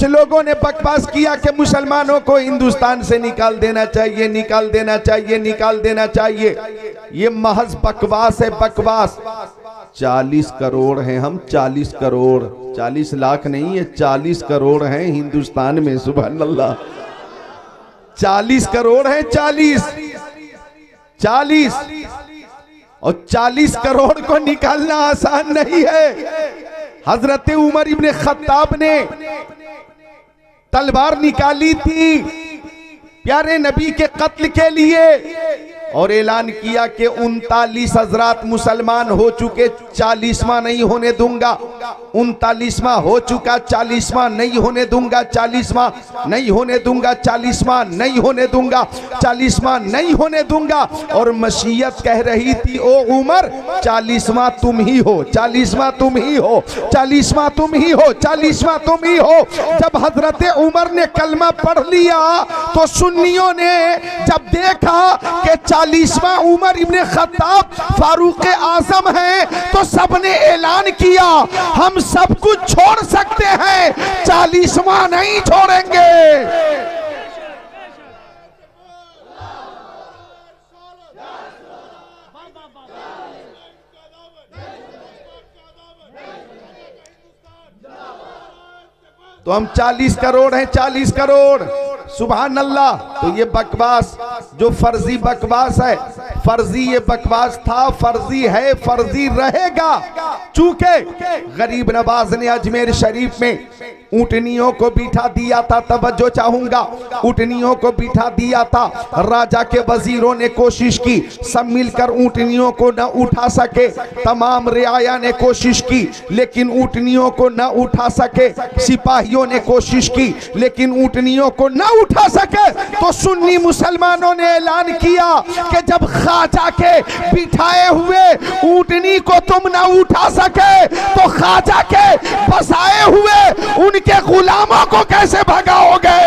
कुछ लोगों ने बकवास किया कि मुसलमानों को हिंदुस्तान से निकाल देना चाहिए, निकाल देना चाहिए, निकाल देना चाहिए। ये महज बकवास है, बकवास। 40 करोड़ हैं हम, 40 करोड़, 40 लाख नहीं है, 40 करोड़ हैं हिंदुस्तान में। सुभान अल्लाह, 40 करोड़ हैं, 40 और 40 करोड़ को निकालना आसान नहीं है। हजरत उमर इब्ने खत्ताब ने तलवार निकाली थी प्यारे नबी के कत्ल के लिए और ऐलान किया कि 39 हजरात मुसलमान हो चुके, 40वां नहीं होने दूंगा। 39वां हो चुका, 40वां नहीं होने दूंगा, 40वां नहीं होने दूंगा, 40वां नहीं होने दूंगा, 40वां नहीं होने दूंगा। और मशीयत कह रही थी, ओ उमर 40वां तुम ही हो, 40वां तुम ही हो, 40वां तुम ही हो, 40वां तुम ही हो। जब हजरत उमर ने कलमा पढ़ लिया तो सुन्नियों ने जब देखा कि 40वां उमर इब्ने खत्ताब फारूक आजम है तो सबने ऐलान किया, हम सब कुछ छोड़ सकते हैं, 40वां नहीं छोड़ेंगे। तो हम 40 करोड़ हैं, 40 करोड़। सुभान अल्लाह। तो ये बकवास जो फर्जी बकवास है, फर्जी ये बकवास था, फर्जी है, फर्जी रहेगा। चूंकि गरीब नवाज ने अजमेर शरीफ में ऊंटनियों को बिठा दिया था, तवज्जो चाहूंगा, ऊंटनियों को बिठा दिया था। राजा के वजीरों ने कोशिश की, सब मिलकर ऊंटनियों को न उठा सके। तमाम रियाया ने कोशिश की लेकिन ऊंटनियों को न उठा सके। सिपाहियों ने कोशिश की लेकिन ऊंटनियों को न उठा सके। तो सुन्नी मुसलमानों ने ऐलान किया कि जब ख्वाजा के बिठाए हुए ऊंटनी को तुम न उठा सके तो ख्वाजा के बसाए हुए उनके गुलामों को कैसे भगाओगे?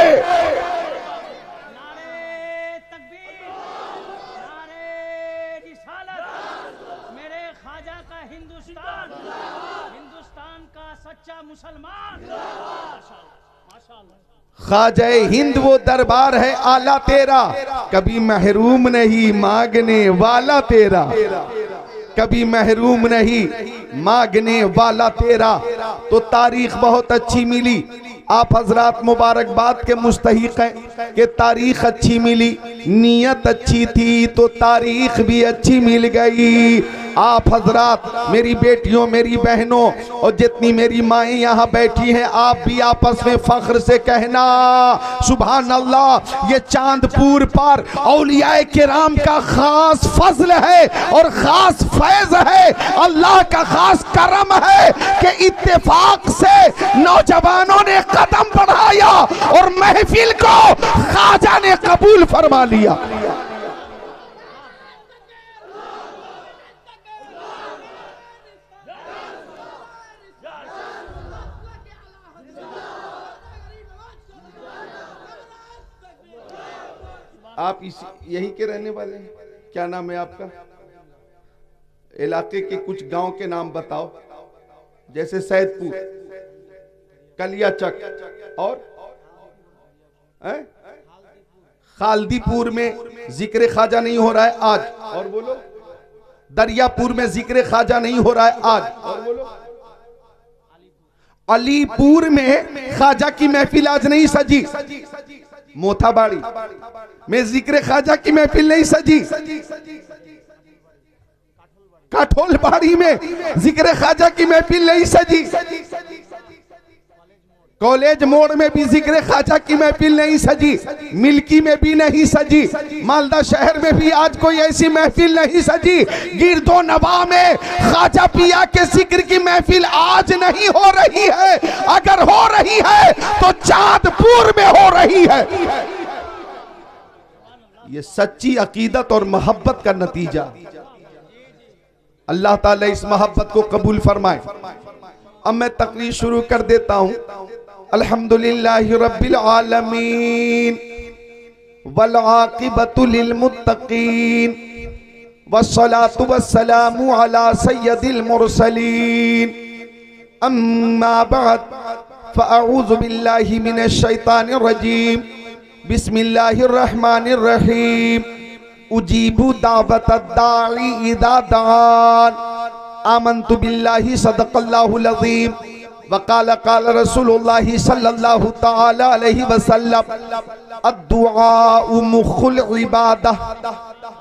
मेरे ख्वाजा का हिंदुस्तान, हिंदुस्तान का सच्चा मुसलमान। ख्वाजा हिंद वो दरबार है आला तेरा, कभी महरूम नहीं मांगने वाला तेरा, कभी महरूम नहीं मांगने वाला तेरा। तो तारीख बहुत अच्छी मिली। आप हजरात मुबारकबाद के मुस्तहिक हैं कि तारीख अच्छी मिली, नीयत अच्छी थी तो तारीख भी अच्छी मिल गई। आप हजरात, मेरी बेटियों, मेरी बहनों और जितनी मेरी माएँ यहाँ बैठी हैं, आप भी आपस में फख्र से कहना सुभान अल्लाह। ये चांदपुर पर औलियाए किराम का खास फजल है और खास फैज है, अल्लाह का खास करम है कि इत्तेफाक से नौजवानों ने कदम बढ़ाया और महफिल को ख्वाजा ने कबूल फरमा लिया। आप यही के रहने वाले हैं? क्या नाम है आपका? इलाके के कुछ गांव के नाम बताओ, जैसे सैदपुर, कलियाचक और खालदीपुर में जिक्र ख्वाजा नहीं हो रहा है आज, और बोलो दरियापुर में जिक्र ख्वाजा नहीं हो रहा है आज, और बोलो अलीपुर में ख्वाजा की महफिल आज नहीं सजी, मोथाबाड़ी में जिक्र ख्वाजा की महफिल नहीं सजी, काठोलबाड़ी में जिक्र ख्वाजा की महफिल नहीं सजी, कॉलेज मोड़ में भी जिक्र ख्वाजा की महफिल नहीं सजी, मिल्की में भी नहीं सजी, मालदा शहर में भी आज कोई ऐसी महफिल नहीं सजी। गिरदो नवा में ख्वाजा पिया के जिक्र की महफिल आज नहीं हो रही है, अगर हो रही है तो चांदपुर में हो रही है। ये सच्ची अकीदत और मोहब्बत का नतीजा। अल्लाह ताला इस मोहब्बत को कबूल फरमाए। अब मैं तकरीर शुरू कर देता हूं। अल्हम्दुलिल्लाहि रब्बिल आलमीन वल आक़िबतु लिल मुत्तक़ीन वस्सलातु वस्सलामु अला सय्यदिल मुरसलीन अम्मा बाद फ़अऊज़ु बिल्लाहि मिनश शैतानिर रजीम। बिस्मिल्लाहिर रहमानिर रहीम। उजीबु दावतद दाई इज़ा दआन। आमन्तु बिल्लाहि सदक़ल्लाहुल अज़ीम। वक़ाल क़ाल रसूलुल्लाहि सल्लल्लाहु तआला अलैहि वसल्लम अद्दुआउ मुख़ुल इबादह।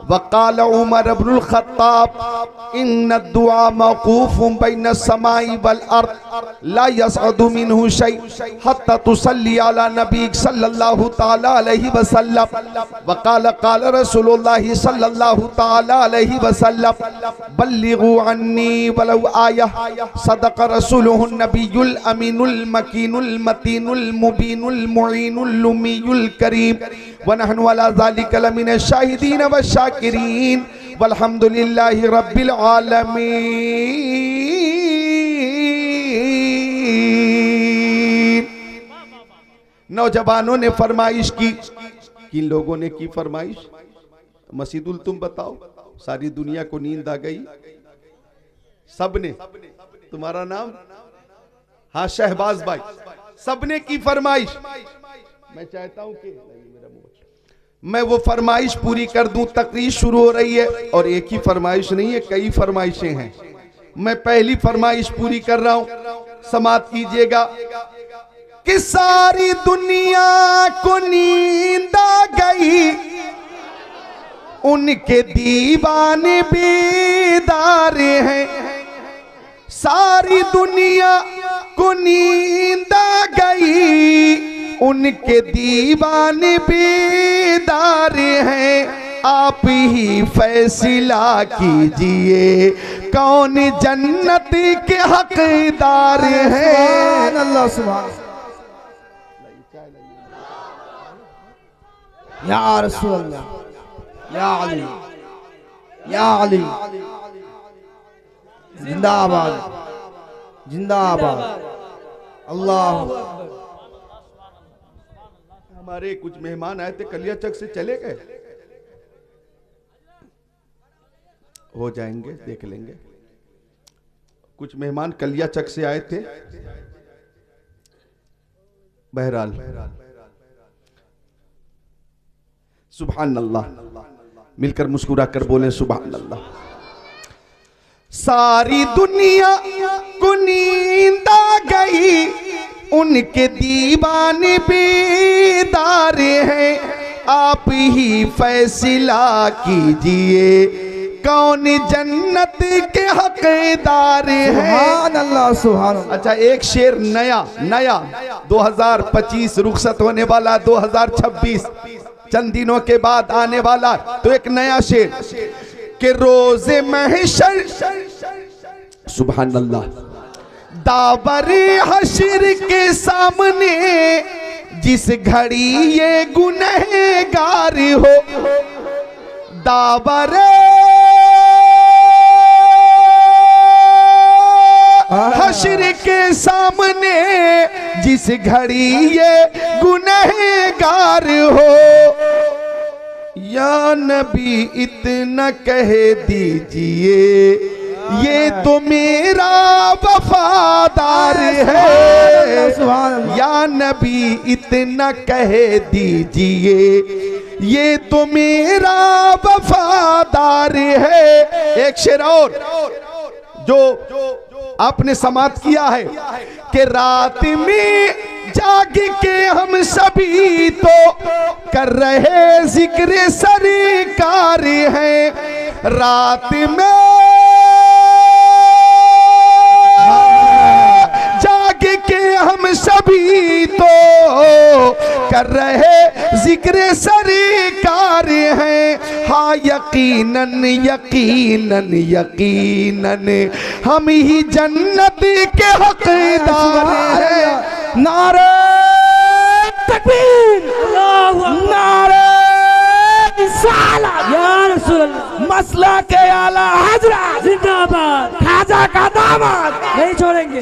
वक़ाल उमर इब्नुल ख़त्ताब इन्नद्दुआ मौक़ूफ़ुन बैन समाई वल अर्द ला यसअदु मिन्हु शै हत्ता तुसल्ली अला नबी सल्लल्लाहु तआला अलैहि वसल्लम। वक़ाल क़ाल रसूलुल्लाहि सल्लल्लाहु तआला अलैहि वसल्लम बल्लिगु अन्नी वलौ आया। सदक़ रसूलुहुन नबियुल अमीनुल मकीनुल मतीनुल मुबीनुल मुईनुल उम्मीयुल करीम व नहनु अला ज़ालिका लमिनश शाहिदीन व शाकिरीन वल्हम्दुलिल्लाहि रब्बिल आलमीन। नौजवानों ने फरमाइश की। किन लोगों ने की फरमाइश? मसीदुल तुम बताओ। सारी दुनिया को नींद आ गई, सबने। तुम्हारा नाम? हाँ, शहबाज भाई। सबने की फरमाइश। मैं चाहता हूं कि मैं वो फरमाइश पूरी कर दूं। तकरीर शुरू हो रही है और एक ही फरमाइश नहीं है, कई फरमाइशें हैं। मैं पहली फरमाइश पूरी कर रहा हूं, समात कीजिएगा। कि सारी दुनिया को नींद आ गई, उनके दीवाने बेदार हैं। सारी दुनिया को नींद आ गई, उनके दीवाने बेदार हैं। आप ही फैसला कीजिए कौन जन्नत के हकदार हैं। अल्लाह सुभान या रसूल अल्लाह, या अली, या अली, जिंदाबाद जिंदाबाद। अल्लाह। हमारे कुछ मेहमान आए थे, कलिया चक से चले गए। हो जाएंगे, देख लेंगे। कुछ मेहमान कलिया चक से आए थे। बहरहाल सुभान अल्लाह, मिलकर मुस्कुरा कर बोले सुभान अल्लाह। सारी दुनिया को नींद आ गई, उनके दीवाने बेदार हैं। आप ही फैसला कीजिए कौन जन्नत के हकदार हैं। सुभान अल्लाह, सुभान अल्लाह। अच्छा, एक शेर नया 2025 रुखसत होने वाला, 2026 चंद दिनों के बाद आने वाला। तो एक नया शेर के रोज़े महशर, सुभान अल्लाह, दावरे हशर के सामने जिस घड़ी ये गुनहगार हो, दावरे हशर के सामने जिस घड़ी ये गुनहगार हो, या नबी इतना कह दीजिए ये तो मेरा वफादार है। या नबी इतना कह दीजिए ये तो मेरा वफादार है। एक शेर और जो आपने समाप्त किया है कि रात में जाग के हम सभी तो कर रहे जिक्र सरकार हैं। रात में जाग के हम सभी तो कर रहे जिक्र सरकार हैं। हाँ यकीनन यकीनन यकीनन हम ही जन्नत के हकदार हैं। नारे तकबीर, नारे रिसालत, या रसूल अल्लाह, मसला के आला हजरत जिंदाबाद, खाजा का दामाद नहीं छोड़ेंगे।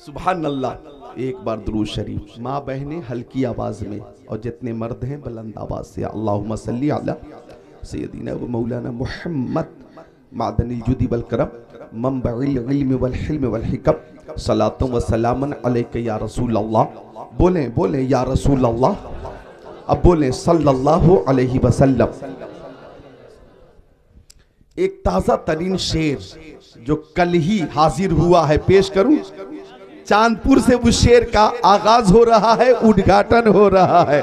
सुभान अल्लाह। एक बार दुरूद शरीफ। माँ बहनें हल्की आवाज में और जितने मर्द हैं बुलंद आवाज से अल्लाहुम्मा सल्ली अला सय्यदीना व मौलाना मुहम्मद मादनिल जुदी वल करम मंबइल इल्म वल हिल्म वल हिकम सलातुम व सलामन अलैका या रसूल अल्लाह। बोलें बोलें या रसूल अल्लाह, अब बोलें सल्लल्लाहु अलैहि वसल्लम। एक ताजा तरीन शेर जो कल ही हाजिर हुआ है पेश करूं। चांदपुर से उस शेर का आगाज हो रहा है, उद्घाटन हो रहा है।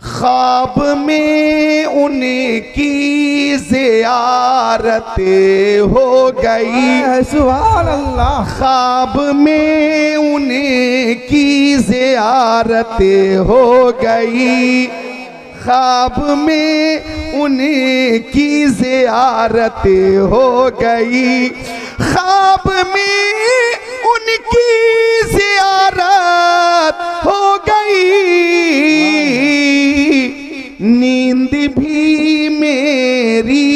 ख्वाब में उनकी ज़ियारत हो गई, सुभान अल्लाह। ख्वाब में उनकी ज़ियारत हो गई, ख्वाब में उनकी ज़ियारत हो गई, ख्वाब में उनकी ज़ियारत हो गई, नींद भी मेरी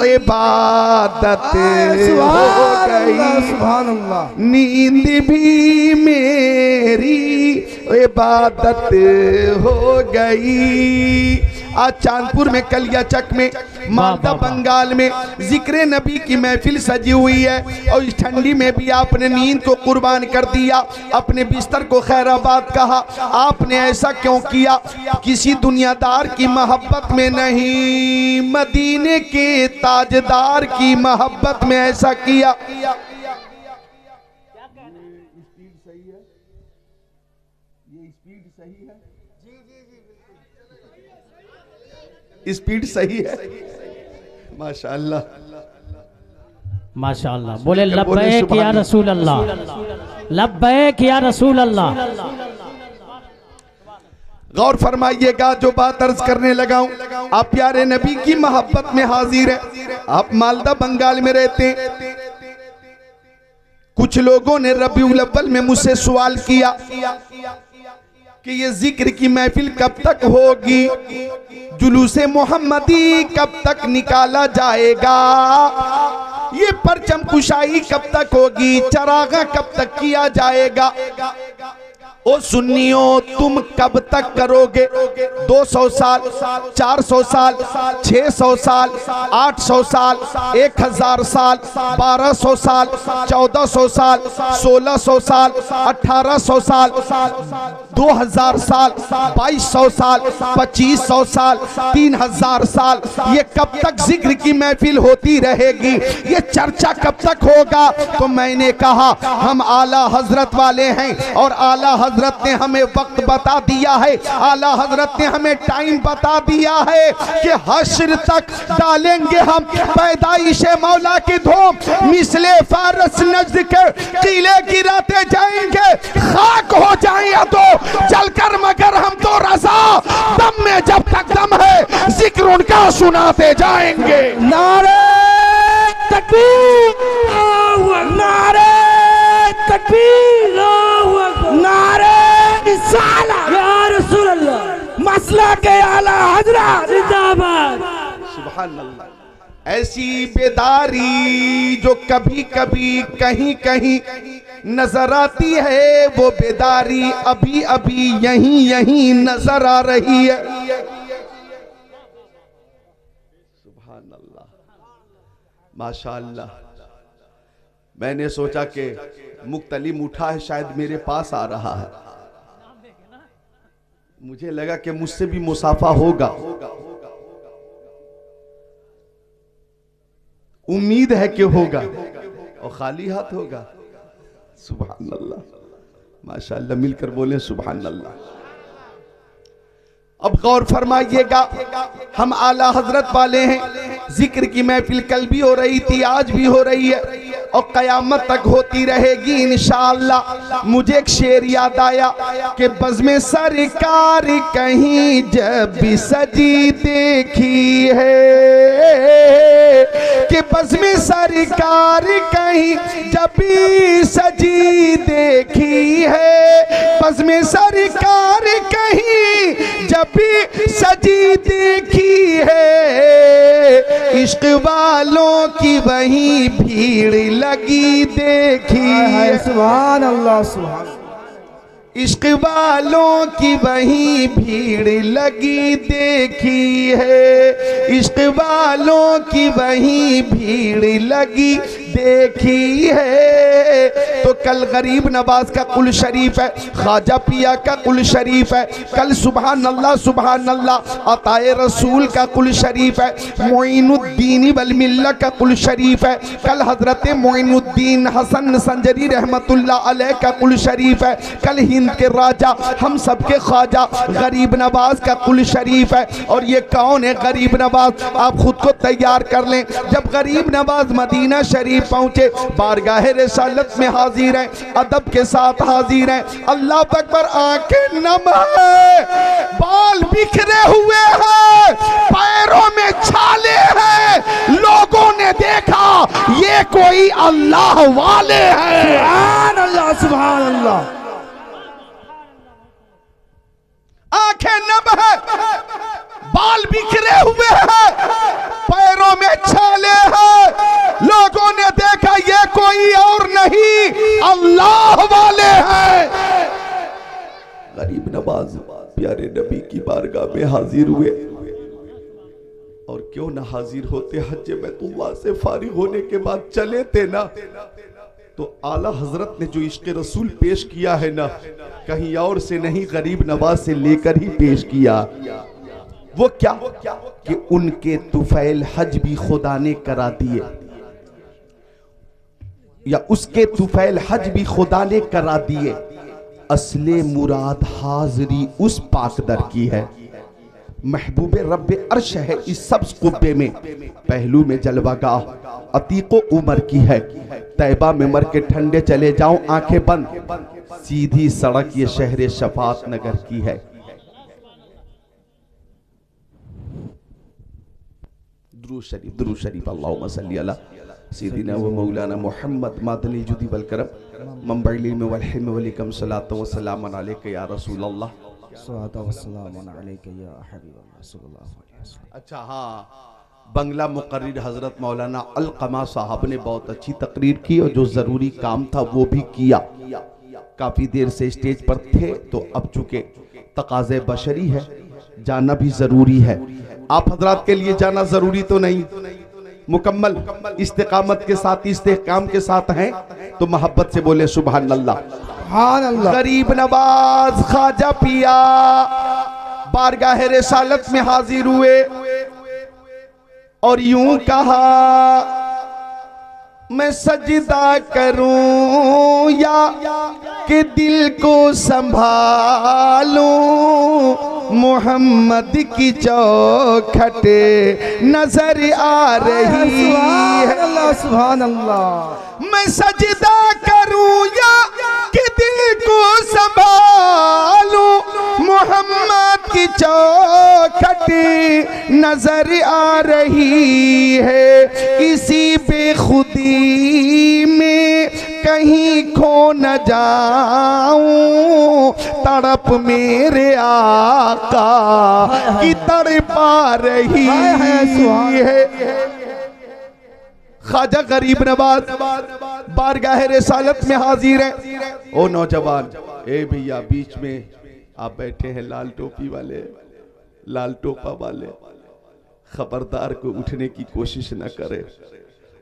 इबादत हो गई, सुभान अल्लाह। नींद भी मेरी इबादत हो गई। आज चांदपुर में कलियाचक में मालदा बंगाल में जिक्र नबी की महफिल सजी हुई है और इस ठंडी में भी आपने नींद को कुर्बान कर दिया, अपने बिस्तर को खैराबाद कहा। आपने ऐसा क्यों किया? किसी दुनियादार की मोहब्बत में नहीं, मदीने के ताजदार की मोहब्बत में ऐसा किया। स्पीड सही है, माशाअल्लाह माशाअल्लाह। बोले लब्बैक या रसूल अल्लाह, लब्बैक या रसूल अल्लाह। गौर फरमाइएगा जो बात अर्ज करने लगा हूं। आप प्यारे नबी की मोहब्बत में हाजिर है। आप मालदा बंगाल में रहते हैं। कुछ लोगों ने रबीउल अव्वल में मुझसे सवाल किया कि ये जिक्र की महफिल कब तक होगी, जुलूसे मोहम्मदी कब तक निकाला जाएगा, ये परचम कुशाई कब तक होगी, चरागा कब तक किया जाएगा। ओ सुन्नियों, तुम कब तक करोगे? 200 साल, 400 साल, 600 साल, 800 साल, 1000 साल, 1200 साल, 1400 साल, 1600 साल, 1800 साल, 2000 साल, 2200 साल, 2500 साल, 3000 साल, ये कब तक जिक्र की महफिल होती रहेगी? ये चर्चा कब तक होगा? तो मैंने कहा हम आला हजरत वाले हैं और आला हजरत ने हमें वक्त बता दिया है, आला हजरत ने हमें टाइम बता दिया है कि हश्र तक डालेंगे हम पैदाइश मौला की धूम, मिसले फारस नजद के किले गिराते जाएंगे, खाक हो जाएंगे तो जलकर, मगर हम तो रजा दम में जब तक दम है जिक्र उनका सुनाते जाएंगे। नारे तकबीर, नारे तकबीर, नारे रिसालत या रसूल अल्लाह, मसला के आला हजरत जिंदाबाद। सुभान अल्लाह। ऐसी बेदारी जो कभी कभी कहीं कहीं नजर आती है, वो बेदारी अभी अभी यहीं यहीं नजर आ रही है। सुभान अल्लाह, माशाअल्लाह। मैंने सोचा कि मुक्तलिम उठा है, शायद मेरे पास आ रहा है। मुझे लगा कि मुझसे भी मुसाफा होगा, उम्मीद है कि होगा, और खाली हाथ होगा। सुभान अल्लाह, माशाअल्लाह। मिलकर बोले सुभान अल्लाह। अब गौर फरमाइएगा, हम आला हजरत वाले हैं। जिक्र की महफिल कल भी हो रही थी, आज भी हो रही है और कयामत तक होती रहेगी इंशाअल्लाह। मुझे एक शेर याद आया कि बज़्म सरकार कहीं जब भी सजी देखी है, कि बज़्म सरकार कहीं जब भी सजी देखी है, बज़्म सरकार कहीं जब भी सजी देखी है, इश्क वालों की वहीं भीड़ लगी देखी है। सुभान अल्लाह, सुभान। इश्क वालों की वही भीड़ लगी देखी है, इश्क वालों की वही भीड़ लगी देखी है। तो कल गरीब नवाज का कुल शरीफ है, ख्वाजा पिया का कुल शरीफ है, कल सुभान अल्लाह अताए रसूल का कुल शरीफ है, मोइनुद्दीन वल मिल्ला का कुल शरीफ है, कल हजरत मोइनुद्दीन हसन संजरी रहमतुल्लाह अलैह का कुल शरीफ है, कल हिंद के राजा हम सबके ख्वाजा गरीब नवाज का कुल शरीफ है। और ये कौन है गरीब नवाज, आप खुद को तैयार कर लें। जब गरीब नवाज मदीना शरीफ पहुंचे, बारगाह रिसालत में हाजिर हैं, अदब के साथ हाजिर हैं। अल्लाह अकबर, आंखें नम है, बाल बिखरे हुए हैं, पैरों में छाले हैं। लोगों ने देखा ये कोई अल्लाह वाले हैं। सुभान अल्लाह, सुभान अल्लाह। आंखें नम है, बाल बिखरे हुए हैं, पैरों में छाले हैं। लोगों ने देखा ये कोई और नहीं अल्लाह वाले हैं। गरीब नवाज प्यारे नबी की बारगाह में हाजिर हुए, और क्यों ना हाजिर होते, हज बैतुल्लाह से फारिग होने के बाद चले थे ना, तो आला हजरत ने जो इश्क रसूल पेश किया है ना, कहीं और से नहीं गरीब नवाज से लेकर ही पेश किया। वो क्या कि उनके तुफैल हज भी खुदा ने करा दिए, या उसके तुफैल हज भी खुदा ने करा दिए। असले मुराद हाजरी उस पाकदर की है, महबूब रब्बे अर्श है इस सब्ज कुब्बे में, पहलू में जलवागाह अतीको उमर की है। तैबा में मर के ठंडे चले जाओ आंखें बंद, सीधी सड़क ये शहर शफात नगर की है। दुरूद शरीफ अल्लाहुम्मा सल्ली अला सय्यिदिना व मौलाना मुहम्मद मादनी जुदी वल करम मंबइल इल्म वल हिल्म वल इकम सलातो व सलाम अलैका या रसूल अल्लाह। अच्छा हाँ, बंगला मुकर्रिर हजरत मौलाना अलकमा साहब ने बहुत अच्छी तकरीर की, और जो जरूरी काम था वो भी किया। काफी देर से स्टेज पर थे, तो अब चूंकि तकाज़े बशरी है, जाना भी जरूरी है। आप हजरात के लिए जाना जरूरी तो नहीं, मुकम्मल इस्तिकामत के साथ, इस्तेहकाम के साथ हैं, तो मोहब्बत से बोले सुभान अल्लाह। गरीब नवाज ख्वाजा पिया बारगाह रिसालत में हाजिर हुए, और यूं कहा मैं सजदा करूं या कि दिल को संभालूं, मोहम्मद की चौखट नजर आ रही है। सुभान अल्लाह। मैं सजदा करूं या कि दिल को संभालूं, मोहम्मद की चौखट नजर आ रही है। इसी बेखुदी में कहीं खो न जाऊं, तड़प मेरे आका की तड़पा रही है। ख्वाजा गरीब नवाज बारगाह रिसालत में हाजिर है। ओ नौजवान, ए भैया, बीच में आप बैठे हैं लाल टोपी वाले, लाल टोपा वाले, खबरदार को उठने की कोशिश न करे।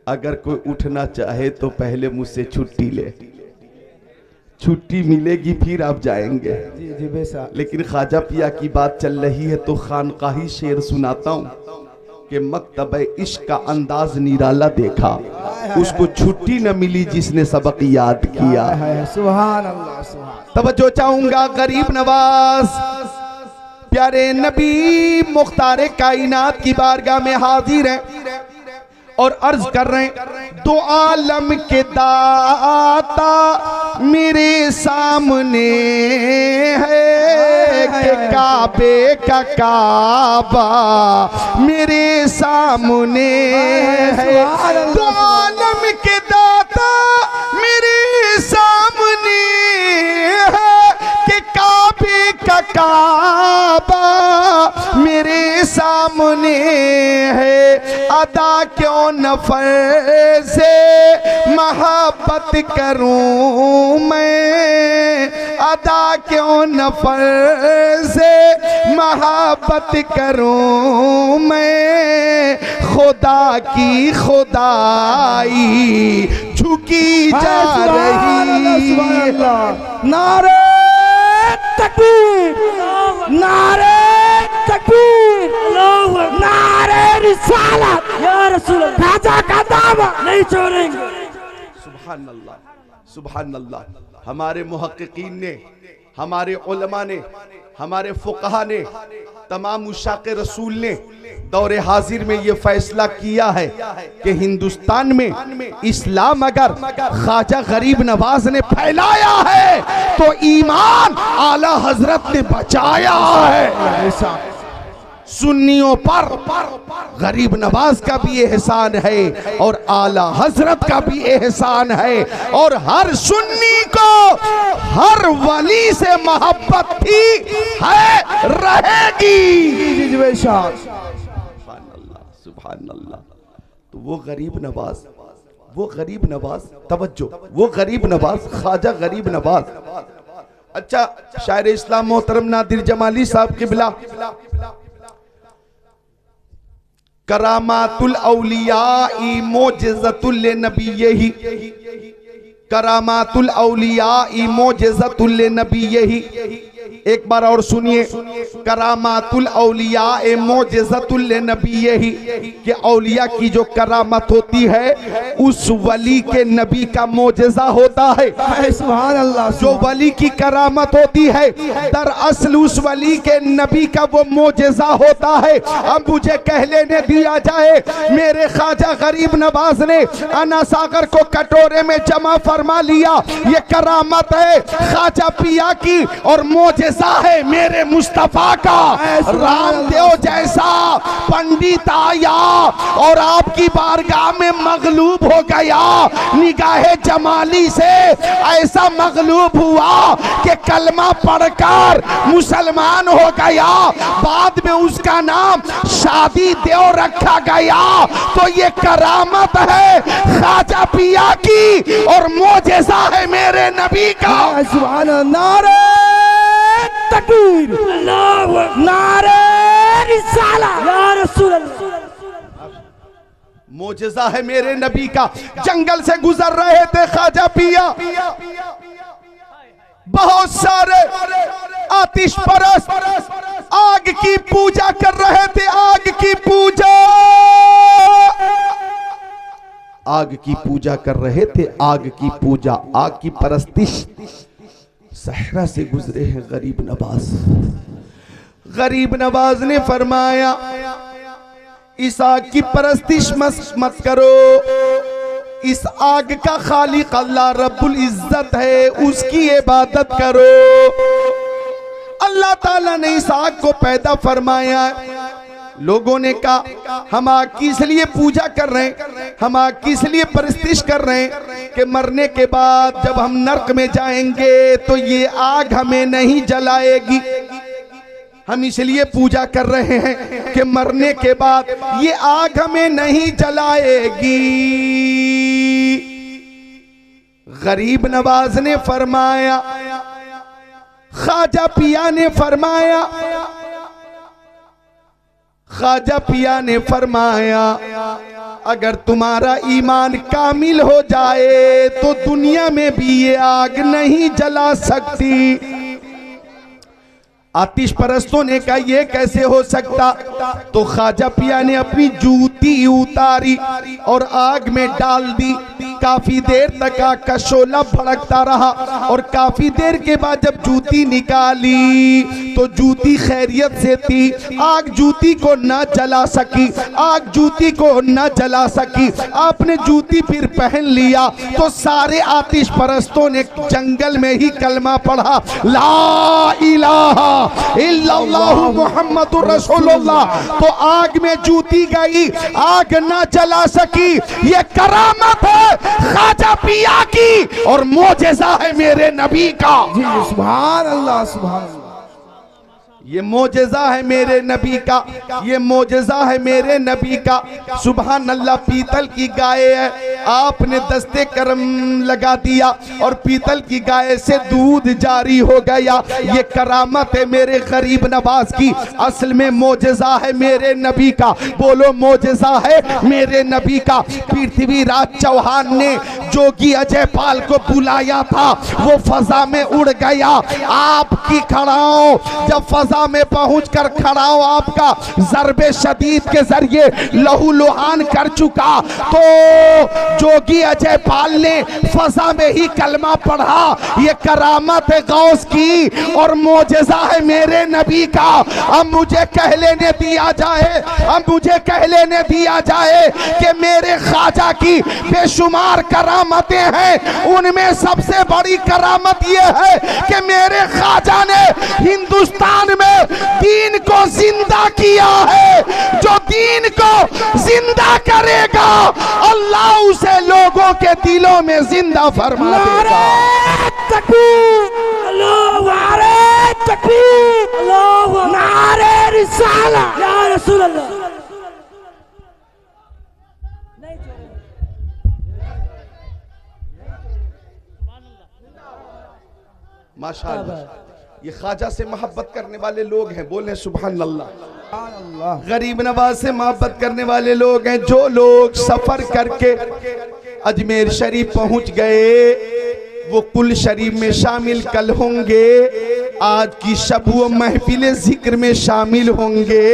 अगर कोई उठना चाहे तो पहले मुझसे छुट्टी ले, छुट्टी मिलेगी फिर आप जाएंगे। जी बेशक। लेकिन ख्वाजा पिया की बात चल रही है तो खानकाही शेर सुनाता हूँ कि मकतबे इश्क का अंदाज निराला देखा, उसको छुट्टी न मिली जिसने सबक याद किया। सुभान अल्लाह, सुभान। तवज्जो चाहूंगा, गरीब नवाज प्यारे नबी मुख्तार कायनात की बारगाह में हाजिर हैं और अर्ज कर रहे हैं, दो आलम के दाता मेरे सामने है कि काबे का काबा मेरे सामने है। दो आलम के दाता मेरे सामने है कि काबे का काबा मेरे सामने है। अदा क्यों नफर से मोहब्बत करूं मैं, अदा क्यों नफर से मोहब्बत करूं मैं, खुदा की खुदाई झुकी जा रही है। नारे तकबीर, नारे तकबीर, नारे रिसालत, या रसूल अल्लाह, राजा का दावा नहीं छोड़ेंगे। सुभान अल्लाह, सुभान अल्लाह। हमारे मुहक्किकीन ने, हमारे उलमा ने, हमारे फुक़हा ने, तमाम उशाक़े रसूल ने दौरे हाजिर में ये फैसला किया है कि हिंदुस्तान में इस्लाम अगर ख्वाजा गरीब नवाज ने फैलाया है तो ईमान आला हजरत ने बचाया है। सुन्नियों पर गरीब नवाज का भी एहसान है और आला हजरत का भी एहसान है, और हर सुन्नी को हर वली से मोहब्बत थी, है, रहेगी। सुभान अल्लाह। तो वो गरीब नवाज, तवज्जो, वो गरीब नवाज, ख्वाजा गरीब नवाज। अच्छा, शायर इस्लाम मोहतरम नादिर जमाली साहब क़िबला, करामातुल औलियाई मोजज़तुल नबिय्यही, करामातुल औलियाई मोजज़तुल नबिय्यही। एक बार और सुनिए, करामातुल औलिया मोजज़तुल नबिय्यही, कि औलिया की जो करामत होती है उस वली के नबी का मोजज़ा होता है। सुभान अल्लाह। जो वली की करामत होती है दरअसल उस वली के नबी का वो मोजज़ा होता है। अब मुझे कह लेने दिया जाए, मेरे ख्वाजा गरीब नवाज ने अना सागर को कटोरे में जमा फरमा लिया, ये करामत है ख्वाजा पिया की और मोजज़ा है मेरे मुस्तफा का। रामदेव जैसा पंडित आया और आपकी बारगाह में मगलूब हो गया, निगाहे जमाली से ऐसा मगलूब हुआ कि कलमा पढ़कर मुसलमान हो गया, बाद में उसका नाम शादी देव रखा गया। तो ये करामत है ख्वाजा पिया की और मोजज़ा है मेरे नबी का। सुभान अल्लाह। नारे तकबीर, नारे रिसालत, या रसूल अल्लाह। मोजज़ा है मेरे नबी का। जंगल से गुजर रहे थे ख्वाजा पिया, बहुत सारे आतिश परस्त आग की पूजा कर रहे थे, आग की पूजा, आग की पूजा कर रहे थे, आग की पूजा, आग की परस्तिश। सहरा से गुजरे हैं गरीब नवाज। गरीब नवाज ने फरमाया, इस आग की परस्तिश मत करो, इस आग का खालिक अल्लाह रब्बुल इज्जत है, उसकी इबादत करो। अल्लाह ताला ने इस आग को पैदा फरमाया। लोगों ने कहा हम आग की इसलिए पूजा कर रहे हैं, हम आग की इसलिए परस्तिश कर रहे हैं कि मरने के बाद जब हम नरक में जाएंगे तो ये आग हमें नहीं जलाएगी। हम इसलिए पूजा कर रहे हैं कि मरने के बाद ये आग हमें नहीं जलाएगी। गरीब नवाज ने फरमाया, ख्वाजा पिया ने फरमाया, ख्वाजा पिया ने फरमाया, अगर तुम्हारा ईमान कामिल हो जाए तो दुनिया में भी ये आग नहीं जला सकती। आतिश परस्तों ने कहा ये कैसे हो सकता? तो ख्वाजा पिया ने अपनी जूती उतारी और आग में डाल दी। काफी देर तक आग का शोला भड़कता रहा और काफी देर के बाद जब जूती निकाली तो जूती खैरियत से थी। आग जूती को न जला सकी, आग जूती को न जला सकी। आपने जूती फिर पहन लिया तो सारे आतिश परस्तों ने जंगल में ही कलमा पढ़ा, ला इलाहा इल्लल्लाहु मुहम्मदुर रसूलुल्लाह। तो आग में जूती गई, आग न जला सकी। ये करामत है ख्वाजा पिया की और मोजेज़ा है मेरे नबी का। जी सुभान अल्लाह, सुभान अल्लाह। ये मोजेज़ा है मेरे नबी का, ये मोजेज़ा है मेरे नबी का। सुभान अल्लाह, पीतल की गाय है, आपने दस्ते करम लगा दिया और पीतल की गाय से दूध जारी हो गया। ये करामत है मेरे गरीब नवाज की, असल में मोजेज़ा है मेरे नबी का। बोलो मोजेज़ा है मेरे नबी का। पृथ्वीराज चौहान ने जोगी अजय पाल को बुलाया था, वो फजा में उड़ गया। आपकी खड़ाओं जब फजा में पहुंचकर खड़ाओं आपका ज़रबे शदीद के जरिए लहू लुहान कर चुका, तो जोगी अजय पाल ने फजा में ही कलमा पढ़ा। ये करामत है गौस की और मोजेज़ा है मेरे नबी का। अब मुझे कह लेने दिया जाए, अब मुझे कह लेने दिया जाए कि मेरे ख्वाजा की बेशुमार करामतें हैं, उनमें सबसे बड़ी करामत यह है कि मेरे ख्वाजा ने हिंदुस्तान में दीन को जिंदा किया है। जो दीन को जिंदा करेगा अल्लाह उसे लोगों के दिलों में जिंदा फरमा देगा। नारे रिसालत या रसूल अल्लाह। माशाअल्लाह, ये ख्वाजा से मोहब्बत करने वाले लोग हैं, बोले सुभान अल्लाह। गरीब नवाज से मोहब्बत करने वाले लोग हैं। जो लोग सफर करके अजमेर शरीफ पहुंच गए वो कुल शरीफ में शामिल कल होंगे, आज की शब व महफिल जिक्र में शामिल होंगे,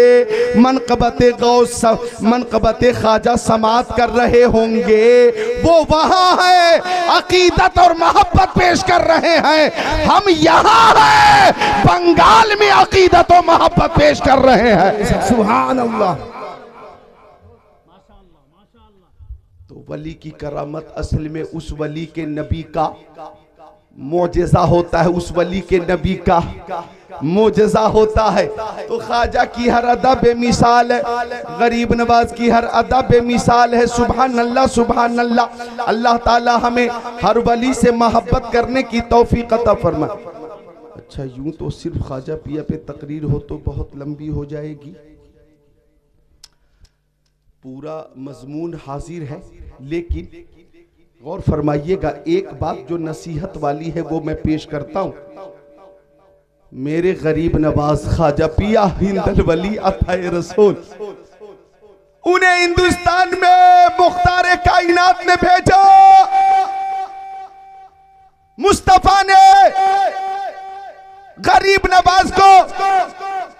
मनक़बत गौस मनक़बत ख्वाजा समात कर रहे होंगे। वो वहाँ है अकीदत और मोहब्बत पेश कर रहे हैं, हम यहाँ हैं बंगाल में अकीदत और मोहब्बत पेश कर रहे हैं। सुभान अल्लाह। तो वली की करामत असल में उस वली के नबी का मोजेज़ा होता है, उस वली के नबी का मोजेज़ा होता है। तो ख्वाजा की हर अदा बेमिसाल है, गरीब नवाज की हर अदा बेमिसाल है। सुभान अल्लाह, सुभान अल्लाह। अल्लाह ताला हमें हर वली से मोहब्बत करने की तौफीक अता फरमाए। अच्छा, यूं तो सिर्फ ख्वाजा पिया पे तकरीर हो तो बहुत लंबी हो जाएगी, पूरा मजमून हाजिर है, लेकिन गौर फरमाइएगा, एक बात जो नसीहत वाली है वो मैं पेश करता हूं। मेरे गरीब नवाज ख्वाजा पिया हिंदल वली अताए रसूल, उन्हें हिंदुस्तान में मुख्तार कायनात ने भेजा। मुस्तफा ने गरीब नवाज को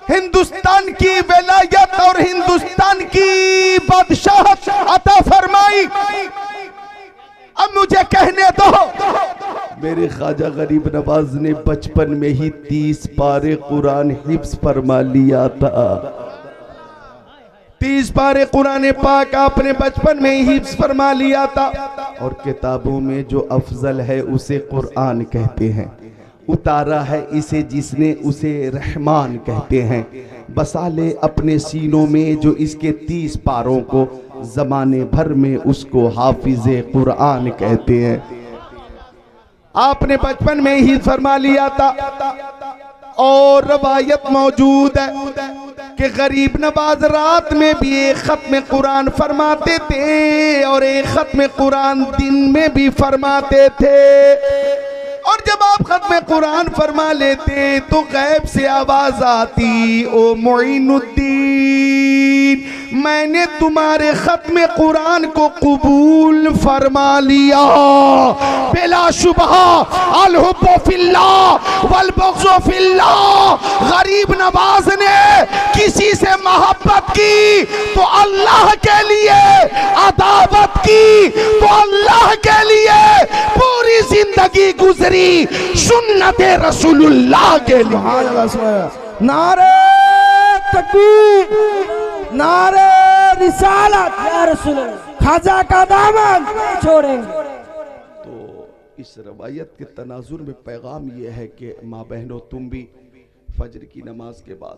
हिंदुस्तान की विलायत और हिंदुस्तान की बादशाहत अता फरमाई। अब मुझे कहने दो, मेरे ख्वाजा गरीब नवाज ने बचपन में ही 30 पारे कुरान हिफ्ज फरमा लिया था। 30 पारे कुरान पाक आपने बचपन में ही हिफ्ज फरमा लिया था। और किताबों में जो अफजल है उसे कुरान कहते हैं, उतारा है इसे जिसने उसे रहमान कहते हैं। बसा ले अपने सीनों में जो इसके 30 पारों को, जमाने भर में उसको हाफिज़े कुरान कहते हैं। आपने बचपन में ही फरमा लिया था। और रवायत मौजूद है कि गरीब नवाज रात में भी एक खत्म कुरान फरमाते थे और एक खत्म कुरान दिन में भी फरमाते थे। और जब आप खत्म कुरान फरमा लेते तो गैब से आवाज आती, ओ मोइनुद्दीन, मैंने तुम्हारे खत्म कुरान को कबूल फरमा लिया। बिला शुबह अल हुब्बु फिल्लाह वल बुग़्ज़ु फिल्लाह। गरीब नवाज ने किसी से मोहब्बत की तो अल्लाह के लिए, अदावत की तो अल्लाह के लिए, पूरी जिंदगी गुजरी सुन्नते रसूलुल्लाह के लिए। नारे तकबीर, नारे रिसालत या रसूल अल्लाह। ख्वाजा का दामन छोड़ेंगे। तो इस रवायत के तनाजुर में पैगाम यह है कि माँ बहनों, तुम भी फजर की नमाज के बाद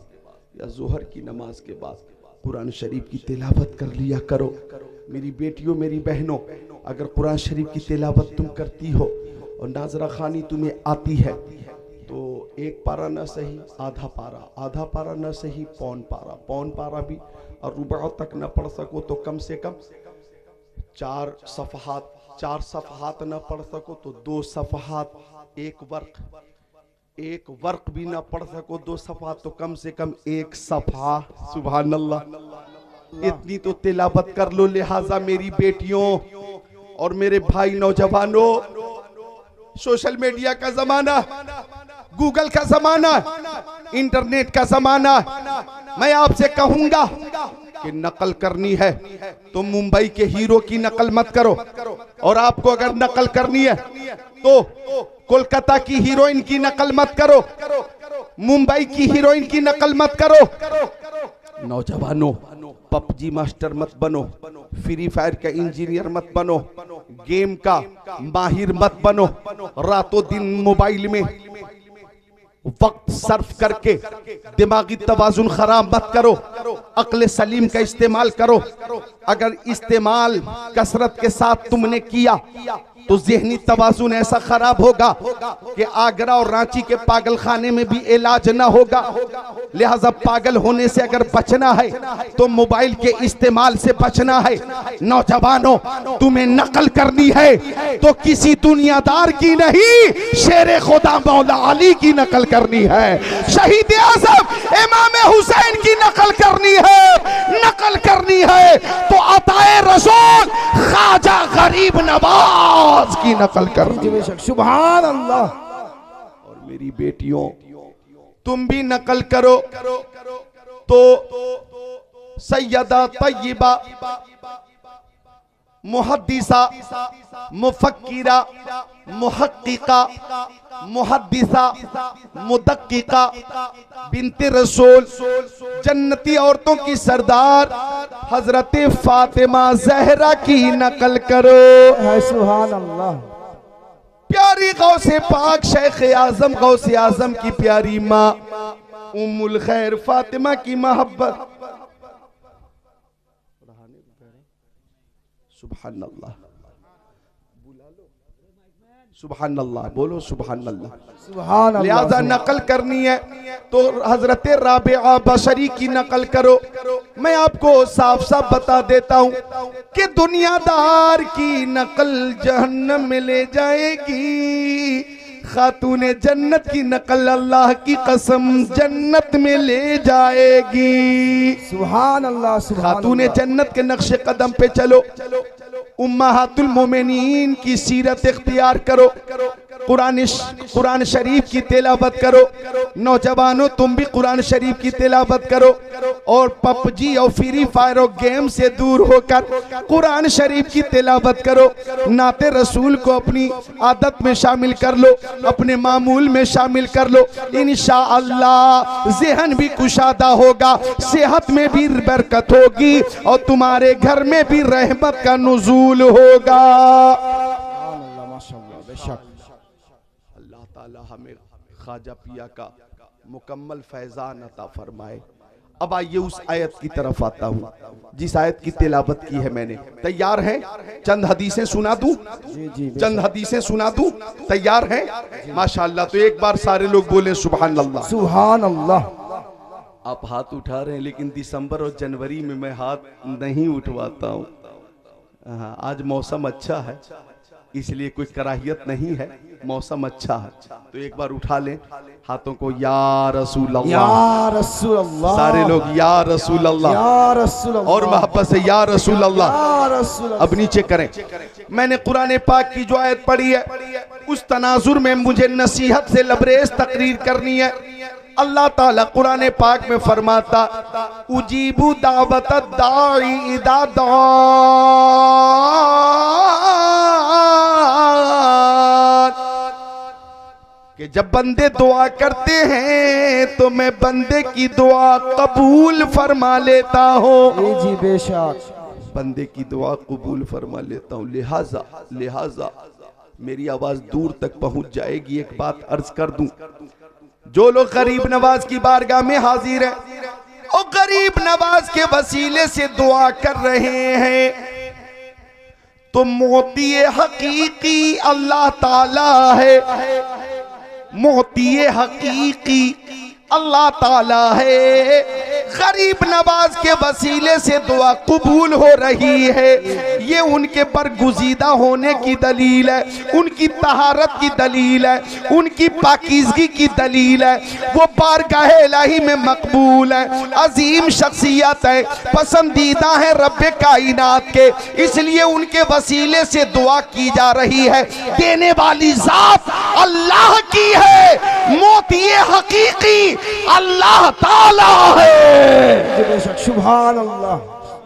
या जोहर की नमाज के बाद कुरान शरीफ की तिलावत कर लिया करो। मेरी बेटियों, मेरी बहनों, अगर कुरान शरीफ की तिलावत तुम करती हो और नाजरा खानी तुम्हें आती है, तो एक पारा न सही आधा पारा न सही पौन पारा भी, और रुबा तक न पढ़ सको तो कम से कम 4 सफ़हात न पढ़ सको तो 2 सफ़हात, एक वर्क भी ना पढ़ सको 2 सफ़हात तो कम से कम 1 सफ़हा। सुभान अल्लाह, इतनी तो तिलावत कर लो। लिहाजा मेरी बेटियों और मेरे भाई नौजवानों, सोशल मीडिया का जमाना, गूगल का जमाना, इंटरनेट का जमाना, मैं आपसे कहूंगा कि नकल करनी है तो मुंबई के हीरो की नकल मत करो, और आपको अगर नकल करनी है तो कोलकाता की हीरोइन की नकल मत करो, मुंबई की हीरोइन की नकल मत करो। नौजवानों, पबजी मास्टर मत बनो, फ्री फायर का इंजीनियर मत बनो, गेम का माहिर मत बनो, रातों दिन मोबाइल में वक्त सर्फ करके दिमागी तवाजुन खराब मत करो, अक्ल सलीम का इस्तेमाल करो। अगर इस्तेमाल कसरत के साथ तुमने किया तो ज़हनी तवाजुन ऐसा खराब होगा कि आगरा और रांची के पागल खाने में भी इलाज ना होगा। लिहाजा पागल होने से अगर बचना है तो मोबाइल के इस्तेमाल से बचना है। नौजवानों, तुम्हें नकल करनी है तो किसी दुनियादार की नहीं, शेर खुदा मौला अली की नकल करनी है, शहीद आज़म इमाम हुसैन की नकल करनी है। नकल करनी है तो अताए रसूल ख्वाजा गरीब नवाज की नकल करनी है। सुभान अल्लाह। और मेरी बेटियों, तुम भी नकल करो तो सैयदा तय्यबा मुहद्दिसा मुफक्किरा मुहक्किका मुहद्दिसा मुदक्किका बिन्ते रसूल जन्नती औरतों की सरदार हजरत फातिमा जहरा की नकल करो। सुभान अल्लाह। प्यारी गौसे पाक शेख आजम गौसे आजम की प्यारी माँ उम्मुल खैर फातिमा की मोहब्बत। सुभान अल्लाह, सुभान अल्लाह, बोलो सुभान अल्लाह। सुभान अल्लाह। लिहाजा नकल करनी है तो हजरत राबिआ बशरी की नकल करो। मैं आपको साफ साफ बता देता हूं कि दुनियादार की नकल जहन्नम में ले जाएगी, खातूने जन्नत की नकल अल्लाह की कसम जन्नत में ले जाएगी। सुभान अल्लाह। खातूने जन्नत के नक्शे कदम पे चलो, उम्महातुल मोमिनीन की सीरत इख्तियार करो, कुरान शरीफ की तिलावत करो। नौजवानों, तुम भी कुरान शरीफ की तिलावत करो और पबजी और फ्री फायर और गेम से दूर होकर कुरान शरीफ की तिलावत करो। नाते रसूल को अपनी आदत में शामिल कर लो, अपने मामूल में शामिल कर लो। इंशाअल्लाह ज़हन भी कुशादा होगा, सेहत में भी बरकत होगी और तुम्हारे घर में भी रहमत का नुज़ूल होगा। अल्लाह ताला हमें ख्वाजा पिया का मुकम्मल फैज़ान अता फरमाए। अब आइए उस आयत की तरफ आता हूँ जिस आयत की तिलावत की है मैंने। तैयार हैं? चंद हदीसें सुना दूं? चंद हदीसें सुना दूं? तैयार हैं? माशाअल्लाह। तो एक बार सारे लोग बोले सुभान अल्लाह। सुभान अल्लाह। आप हाथ उठा रहे हैं लेकिन दिसंबर और जनवरी में मैं हाथ नहीं उठवाता हूँ। हाँ, आज मौसम अच्छा है इसलिए कोई कराहियत नहीं है, मौसम अच्छा है तो एक बार उठा लें हाथों को। या रसूल अल्लाह, या रसूल अल्लाह। सारे लोग या रसूल अल्लाह, या रसूल अल्लाह। और मोहब्बत से या रसूल अल्लाह। या रसूल अल्लाह। अब नीचे करें। मैंने कुरान पाक की जो आयत पढ़ी है उस तनाजुर में मुझे नसीहत से लबरेज तकरीर करनी है। अल्लाह ताला कुरान पाक में फरमाता उजीबु दावत दाई इदा दान, कि जब बंदे दुआ करते हैं तो मैं बंदे की दुआ कबूल फरमा लेता हूँ। जी बेशक, बंदे की दुआ कबूल फरमा लेता हूँ। लिहाजा मेरी आवाज दूर तक पहुंच जाएगी। एक बात अर्ज कर दूं, जो लोग गरीब नवाज की बारगाह में हाजिर हैं और गरीब नवाज के वसीले से दुआ कर रहे हैं तो मोती हकीकी अल्लाह ताला है। मोती हकीकी अल्लाह ताला है। गरीब नवाज के वसीले से दुआ कबूल हो रही है, ये उनके बरगुजीदा होने की दलील है, उनकी तहारत की दलील है, उनकी पाकीज़गी की दलील है। वो बारगाह इलाही में मकबूल है, अजीम शख्सियत है, पसंदीदा है रब्बे कायनात के, इसलिए उनके वसीले से दुआ की जा रही है। देने वाली जात अल्लाह की है, मोती हकीकी अल्लाह ताला है। बेशक सुभान अल्लाह।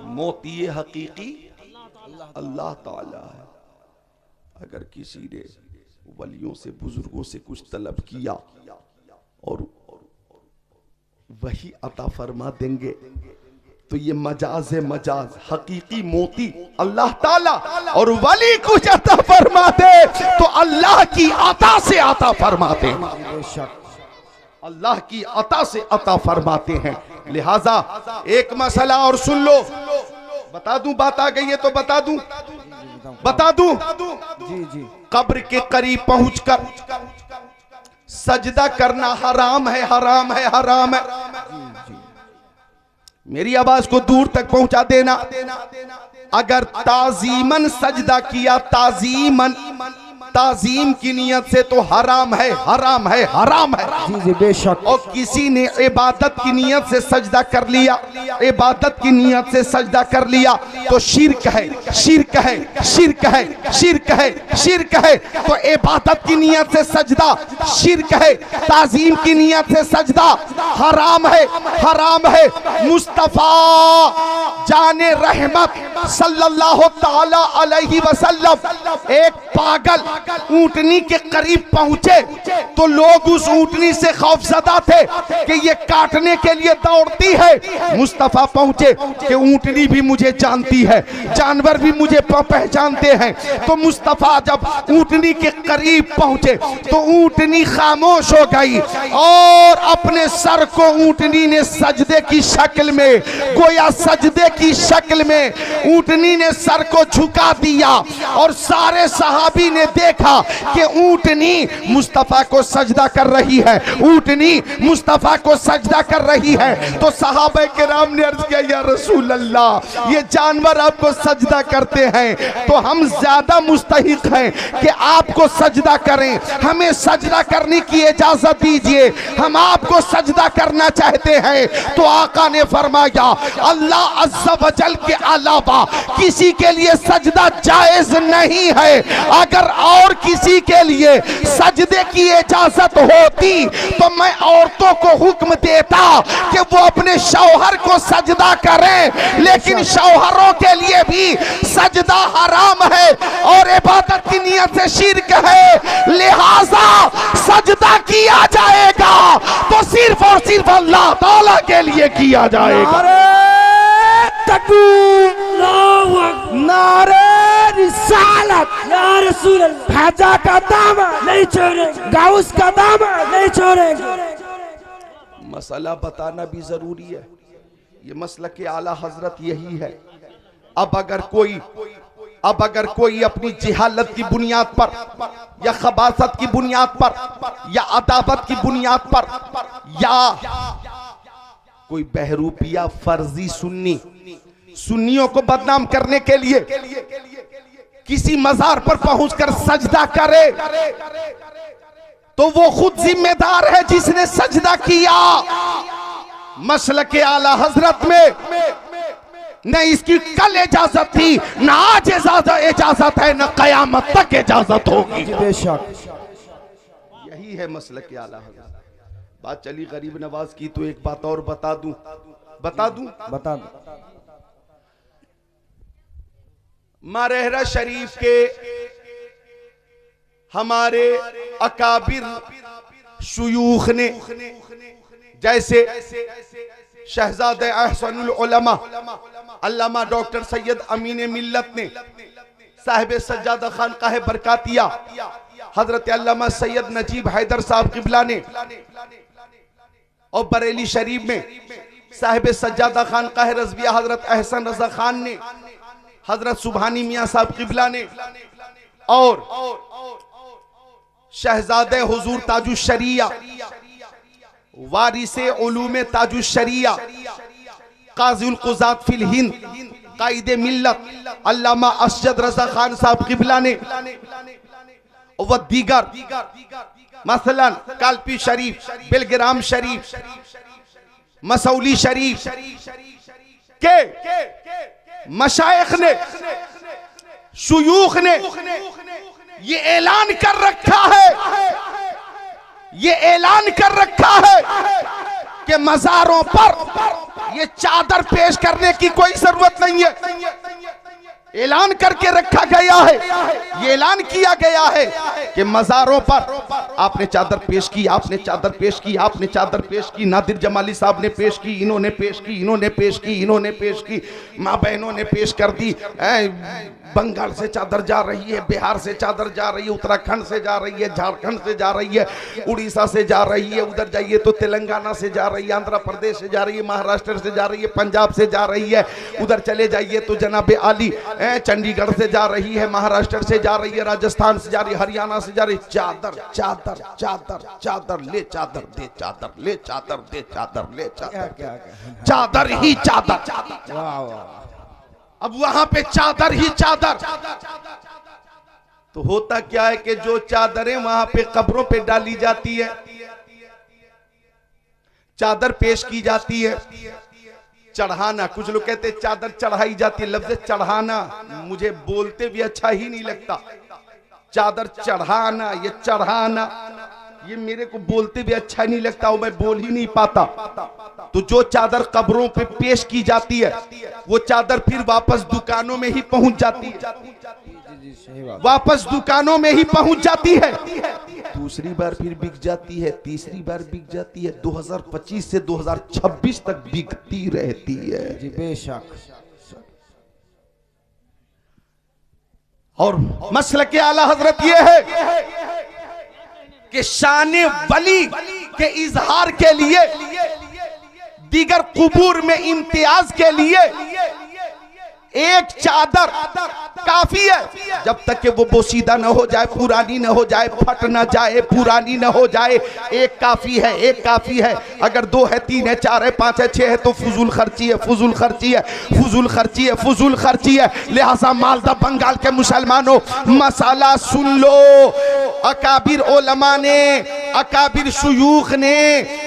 मोती हकीकी अल्लाह ताला है। अगर किसी ने वलियों से बुजुर्गों से कुछ तलब किया और वही अता फरमा देंगे तो ये मजाज है, मजाज हकीकी मोती अल्लाह ताला, और वली कुछ अता फरमा दे तो अल्लाह की अता से अता फरमाते हैं, अल्लाह की अता से अता फरमाते हैं। लिहाजा एक मसला और सुन लो, बता दूं, बात आ गई है तो बता दूं, बता दूं। जी जी। कब्र के करीब पहुंचकर सजदा करना हराम है, हराम है, हराम है। मेरी आवाज को दूर तक पहुंचा देना। अगर ताजीमन सजदा किया, ताजीमन, ताजीम की नियत से तो हराम है, हराम है, हराम है। जी जी बेशक। और किसी ने इबादत की नियत से सजदा कर लिया, इबादत की नियत से सजदा कर लिया तो शिर्क है, शिर्क है, शिर्क है, शिर्क है, शिर्क है। तो इबादत की नियत से सजदा शिर्क है, ताजीम की नियत से सजदा हराम है, हराम है। मुस्तफा जाने रहमत सल्लल्लाहु ताला अलैहि वसल्लम एक पागल ऊंटनी के करीब पहुंचे तो लोग उस ऊंटनी से खौफजदा थे कि ये काटने के लिए दौड़ती है। मुस्तफा पहुंचे कि ऊंटनी भी मुझे जानती है, जानवर भी मुझे पहचानते हैं। तो मुस्तफा जब ऊंटनी के करीब पहुंचे तो ऊंटनी खामोश हो गई और अपने सर को ऊंटनी ने सजदे की शक्ल में, गोया सजदे की शक्ल में ऊंटनी ने सर को झुका दिया और सारे सहाबी ने देखा कि ऊंटनी मुस्तफा को सजदा कर रही है, ऊंटनी मुस्तफा को सजदा कर रही है। तो सहाबा किराम ने अर्ज किया, या रसूल अल्लाह, ये जानवर आपको सजदा करते हैं तो हम ज्यादा मुस्तहिक हैं कि आपको सजदा करें, हमें सजदा करने की इजाजत दीजिए, हम आपको सजदा करना चाहते हैं। तो आका ने फरमाया, अल्लाह अज़्ज़ा वजल के अलावा किसी के लिए सजदा जायज नहीं है। अगर और किसी के लिए सजदे की इजाजत होती तो मैं औरतों को हुक्म देता कि वो अपने शौहर को सजदा करें, लेकिन शौहरों के लिए भी सजदा हराम है और इबादत की नियत से शिर्क है। लिहाजा सजदा किया जाएगा तो सिर्फ और सिर्फ अल्लाह ताला के लिए किया जाएगा। नारे रिसालत, या रसूल अल्लाह, खाजा का दामन नहीं छोड़ेंगे, गाउस का दामन नहीं छोड़ेंगे। मसला बताना भी जरूरी है, ये मसलक के आला हजरत यही है। अब अगर कोई अपनी जिहालत की बुनियाद पर या खबासत की बुनियाद पर या अदावत की बुनियाद पर या कोई बहरूपिया फर्जी सुन्नियों को बदनाम करने के लिए किसी मजार पर पहुंचकर सजदा करे तो वो खुद जिम्मेदार है जिसने सजदा किया। मसलक आला हजरत में न इसकी कल इजाजत थी, न आज इजाजत है, न कयामत तक इजाजत होगी। बेशक यही है मसलक आला हजरत। बात चली गरीब नवाज की तो एक बात और बता दूं, बता दो। मारहरा शरीफ के हमारे अकाबिर शुयूख ने, जैसे शहजादे अहसनुल उलमा अल्लामा डॉक्टर सैयद अमीन मिल्लत ने, साहिब सज्जादा खानकाह बरकातिया हजरत अल्लामा सैयद नजीब हैदर साहब किबला ने, और बरेली शरीफ में साहिब सज्जादा खानकाह रज़विया हजरत अहसन रजा खान ने, हजरत सुबहानी मियाँ साहब किबला ने, और शहजादे हुजूर ताजुश शरिया, वारिसे उलूमे ताजुश शरिया, काज़िउल क़ुज़ात फिल हिंद, कायदे मिल्लत अल्लामा असजद रज़ा खान साहब क़िबला ने व दीगर मसलन कालपी शरीफ, बिलग्राम शरीफ, मसौली शरीफ के मशाइख ने, शुयूख ने ये ऐलान कर रखा है, ये ऐलान कर रखा है कि मज़ारों पर ये चादर पेश करने की कोई जरूरत नहीं है। ऐलान करके रखा गया है, ये ऐलान किया गया है कि मज़ारों पर आपने चादर पेश की, आपने चादर पेश की, आपने चादर पेश की। नादिर जमाली साहब ने पेश की, इन्होंने पेश की, इन्होंने पेश की, इन्होंने पेश की, माँ बहनों ने पेश कर दी। बंगाल से चादर जा रही है, बिहार से चादर जा रही है, उत्तराखंड से जा रही है, झारखंड से जा रही है, उड़ीसा से जा रही है, उधर जाइए तो तेलंगाना से जा रही है, आंध्र प्रदेश से जा रही है, महाराष्ट्र से जा रही है, पंजाब से जा रही है, उधर चले जाइए तो जनाबे आली चंडीगढ़ से जा रही है, महाराष्ट्र से जा रही है, राजस्थान से जा रही है, हरियाणा से जा रही है। चादर चादर चादर चादर ले, चादर दे, चादर ले, चादर दे, चादर ले, चादर, चादर ही चादर। वाह वाह। अब वहां पे चादर ही चादर। तो होता क्या है कि जो चादरें वहां पे कब्रों पे डाली जाती है, चादर पेश की जाती है, चढ़ाना, कुछ लोग कहते हैं चादर चढ़ाई जाती है। लफ्ज़ चढ़ाना मुझे बोलते भी अच्छा ही नहीं लगता। चादर चढ़ाना, ये चढ़ाना, ये मेरे को बोलते भी अच्छा नहीं लगता, मैं बोल ही नहीं पाता। तो जो चादर कब्रों पे पेश की जाती है वो चादर फिर वापस दुकानों में ही पहुंच जाती है, वापस दुकानों में ही पहुंच जाती है, दूसरी बार फिर बिक जाती है, तीसरी बार बिक जाती है, 2025 से 2026 तक बिकती रहती है। जी बेशक। और मसलक आला हजरत ये है कि शान वली के इजहार के लिए, दीगर कुबूर में इम्तियाज के लिए एक चादर काफी है, जब तक कि वो बोसीदा न हो जाए, पुरानी न हो जाए, फट न जाए, पुरानी न हो जाए। एक काफी है, एक काफी है। अगर 2 है, 3 है, 4 है, 5 है, 6 है तो फजूल खर्ची है, फजूल खर्ची है, फजूल खर्ची है, फजूल खर्ची है। लिहाजा मालदा बंगाल के मुसलमानों, मसाला सुन लो। अकाबिर उलमा ने, अकाबिर शुयूख ने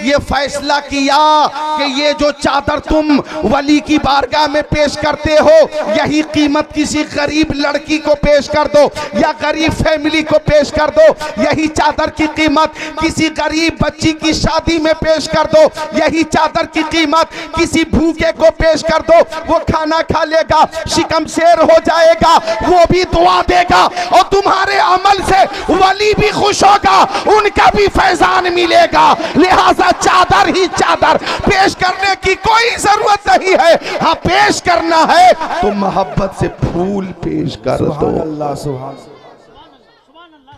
ये फैसला किया कि ये जो चादर तुम वली की बारगाह में पेश करते हो, यही कीमत किसी गरीब लड़की को पेश कर दो या गरीब फैमिली को पेश कर दो। यही चादर की कीमत किसी गरीब बच्ची की शादी में पेश कर दो। यही चादर की कीमत किसी भूखे को पेश कर दो, वो खाना खा लेगा, शिकम शेर हो जाएगा, वो भी दुआ देगा और तुम्हारे अमल से वली भी खुश होगा, उनका भी फैजान मिलेगा। लिहाजा चादर ही चादर, पेश करने की कोई जरूरत नहीं है। हाँ, पेश करना है तो मोहब्बत से फूल पेश कर दो। अल्लाह सुभान,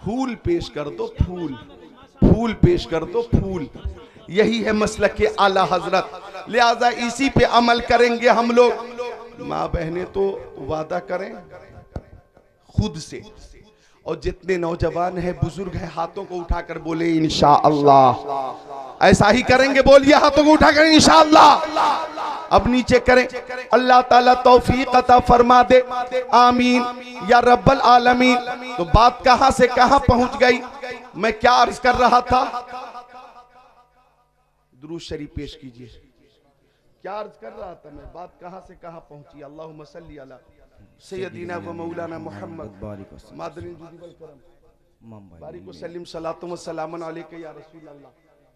फूल पेश कर दो, फूल, फूल पेश कर दो, फूल। यही है मसलक के आला हजरत। लिहाजा इसी पे अमल करेंगे हम लोग। माँ बहनें तो वादा करें खुद से, और जितने नौजवान हैं, बुजुर्ग हैं, हाथों को उठाकर बोले इंशाअल्लाह। ऐसा ही करेंगे, बोलिए हाथों को उठाकर इंशाअल्लाह। अब नीचे करें, अल्लाह ताला तौफीक अता फरमा दे, आमीन या रब्बल आलमीन। तो बात कहां से कहां पहुंच गई, मैं क्या अर्ज कर रहा था? दुरूद शरीफ पेश कीजिए। क्या अर्ज कर रहा था मैं, बात कहां से कहां पहुंची? अल्लाहुम्मा सल्ली अला सय्यदीना व मौलाना मुहम्मद मादनी जुदीबल करम बारिक व सल्लिम सलातु व सलामन अलैका या रसूल अल्लाह,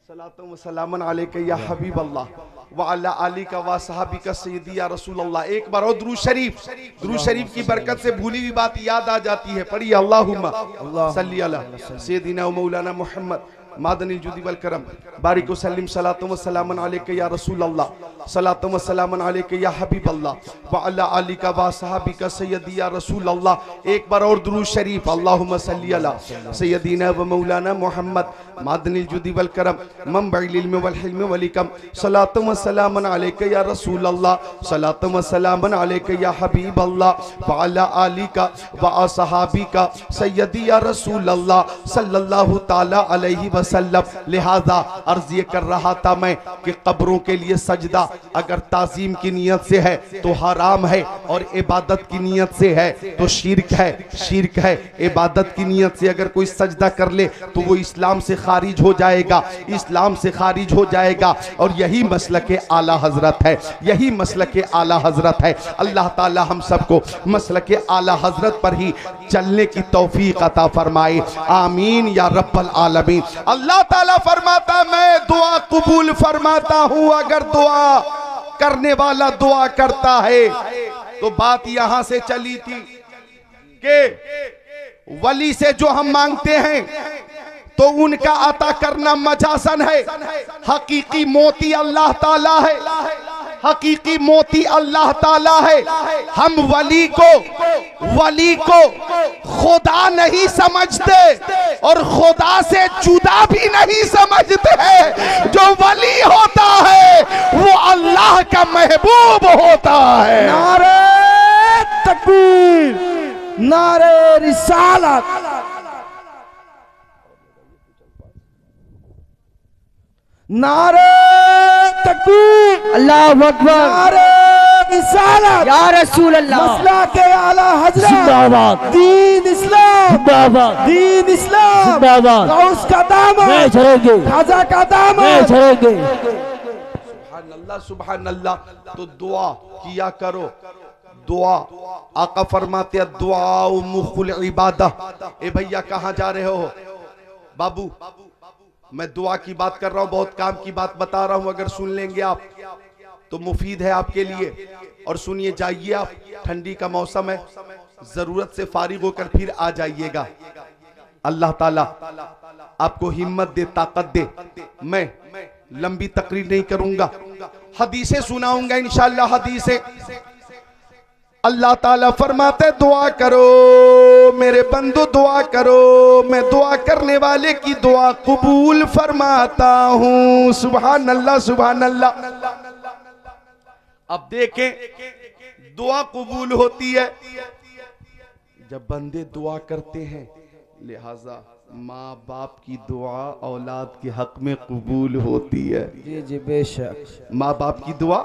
सलातु व सलामन अलैका या हबीब अल्लाह व अला आलिका व सहाबिका सय्यदी या रसूल अल्लाह। एक बार और दुरूद शरीफ, दुरूद शरीफ की बरकत से भूली हुई बात याद आ जाती है। पढ़िए अल्लाहुम्मा सल्ली अला सय्यदीना व मौलाना मुहम्मद मादनी जुदी वल करम बारिक वसल्लिम सलातो व सलामन अलैका या रसूल अल्लाह सलातो व सलामन अलैका या हबीब अल्लाह व अला आलिका व सहाबिका सय्यदी या रसूल अल्लाह। एक बार और दुरूद शरीफ अल्लाहुम्मा सल्ली अला सय्यदीना व मौलाना मोहम्मद मादनी जुदी वल करम मंबइल इल्म वल हिल्म वल हिकम सलातो व सलामन अलैका या रसूल अल्लाह सलातो व सलामन अलैका या हबीब अल्लाह व अला आलिका व सहाबिका सय्यदी या रसूल अल्लाह सल्लल्लाहु ताला अलैहि वसल्लम। लिहाजा अर्ज ये कर रहा था मैं कि कब्रों के लिए सजदा अगर ताजीम की नीयत से है तो हराम है, और इबादत की नीयत से है तो शिर्क है। शिर्क है। इबादत की नीयत से अगर कोई सजदा कर ले तो वो इस्लाम से खारिज हो जाएगा, इस्लाम से खारिज हो जाएगा। और यही मसलक आला हजरत है, यही मसलक आला हजरत है। अल्लाह ताला हम सबको मसलक आला हजरत पर ही चलने की तौफीक अता फरमाए, आमीन या रब्बल आलमीन। अल्लाह ताला फरमाता मैं दुआ कबूल फरमाता हूं अगर दुआ करने वाला दुआ करता है। तो बात यहां से चली थी कि वली से जो हम मांगते हैं तो उनका अता करना मजासन है। हकीकी मोती अल्लाह ताला है, हकीकी मोती अल्लाह ताला है। हम वली को खुदा नहीं समझते और खुदा से जुदा भी नहीं समझते हैं। जो वली होता है वो अल्लाह का महबूब होता है। नारे तकबीर, नारे रिसालत, नारे तकबीर, अल्लाह अकबर, नारे रिसालत या रसूल अल्लाह, मसला के आला हजरत जिंदाबाद, दीन इस्लाम, जिंदाबाद, दीन इस्लाम, जिंदाबाद। गौस का दामन, मैं चलेंगे, खाजा का दामन, मैं चलेंगे। सुभान अल्लाह, सुभान अल्लाह। तो दुआ किया करो, दुआ। आका फरमाते दुआ मुखुल इबादत। ए भैया कहाँ जा रहे हो बाबू? मैं दुआ की बात कर रहा हूं, बहुत काम की बात बता रहा हूं। अगर सुन लेंगे आप तो मुफीद है आपके लिए। और सुनिए, जाइए आप, ठंडी का मौसम है, जरूरत से फारिग होकर फिर आ जाइएगा। अल्लाह ताला आपको हिम्मत दे, ताकत दे। मैं लंबी तकरीर नहीं करूंगा, हदीसें सुनाऊंगा इंशाअल्लाह। हदीसें अल्लाह ताला फरमाते दुआ करो मेरे बंदो, दुआ करो, मैं दुआ करने वाले की दुआ कबूल फरमाता हूं। सुभान अल्लाह, सुभान अल्लाह। अब देखें, दुआ कबूल होती है जब बंदे दुआ करते हैं। लिहाजा माँ बाप की दुआ औलाद के हक में कबूल होती है। जी जी बेशक। माँ बाप की दुआ,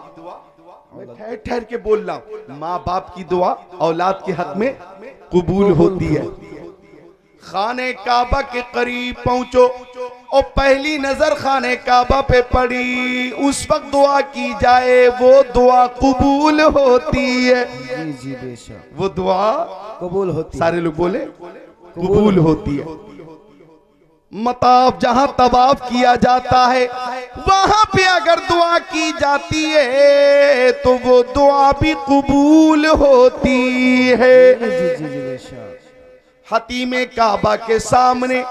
मैं ठहर ठहर के बोल रहा हूं, माँ बाप की दुआ औलाद के हक में कबूल होती है। खाने काबा के करीब पहुंचो और पहली नजर खाने काबा पे पड़ी, उस वक्त दुआ की जाए वो दुआ कबूल होती है। जी जी बेशक, वो दुआ कबूल होती है। सारे लोग बोले कबूल होती है। मताफ जहां तवाफ किया जाता है वहां पे अगर दुआ की जाती है तो वो दुआ भी कबूल होती है। जी जी जी बेशक। हतीमे काबा के सामने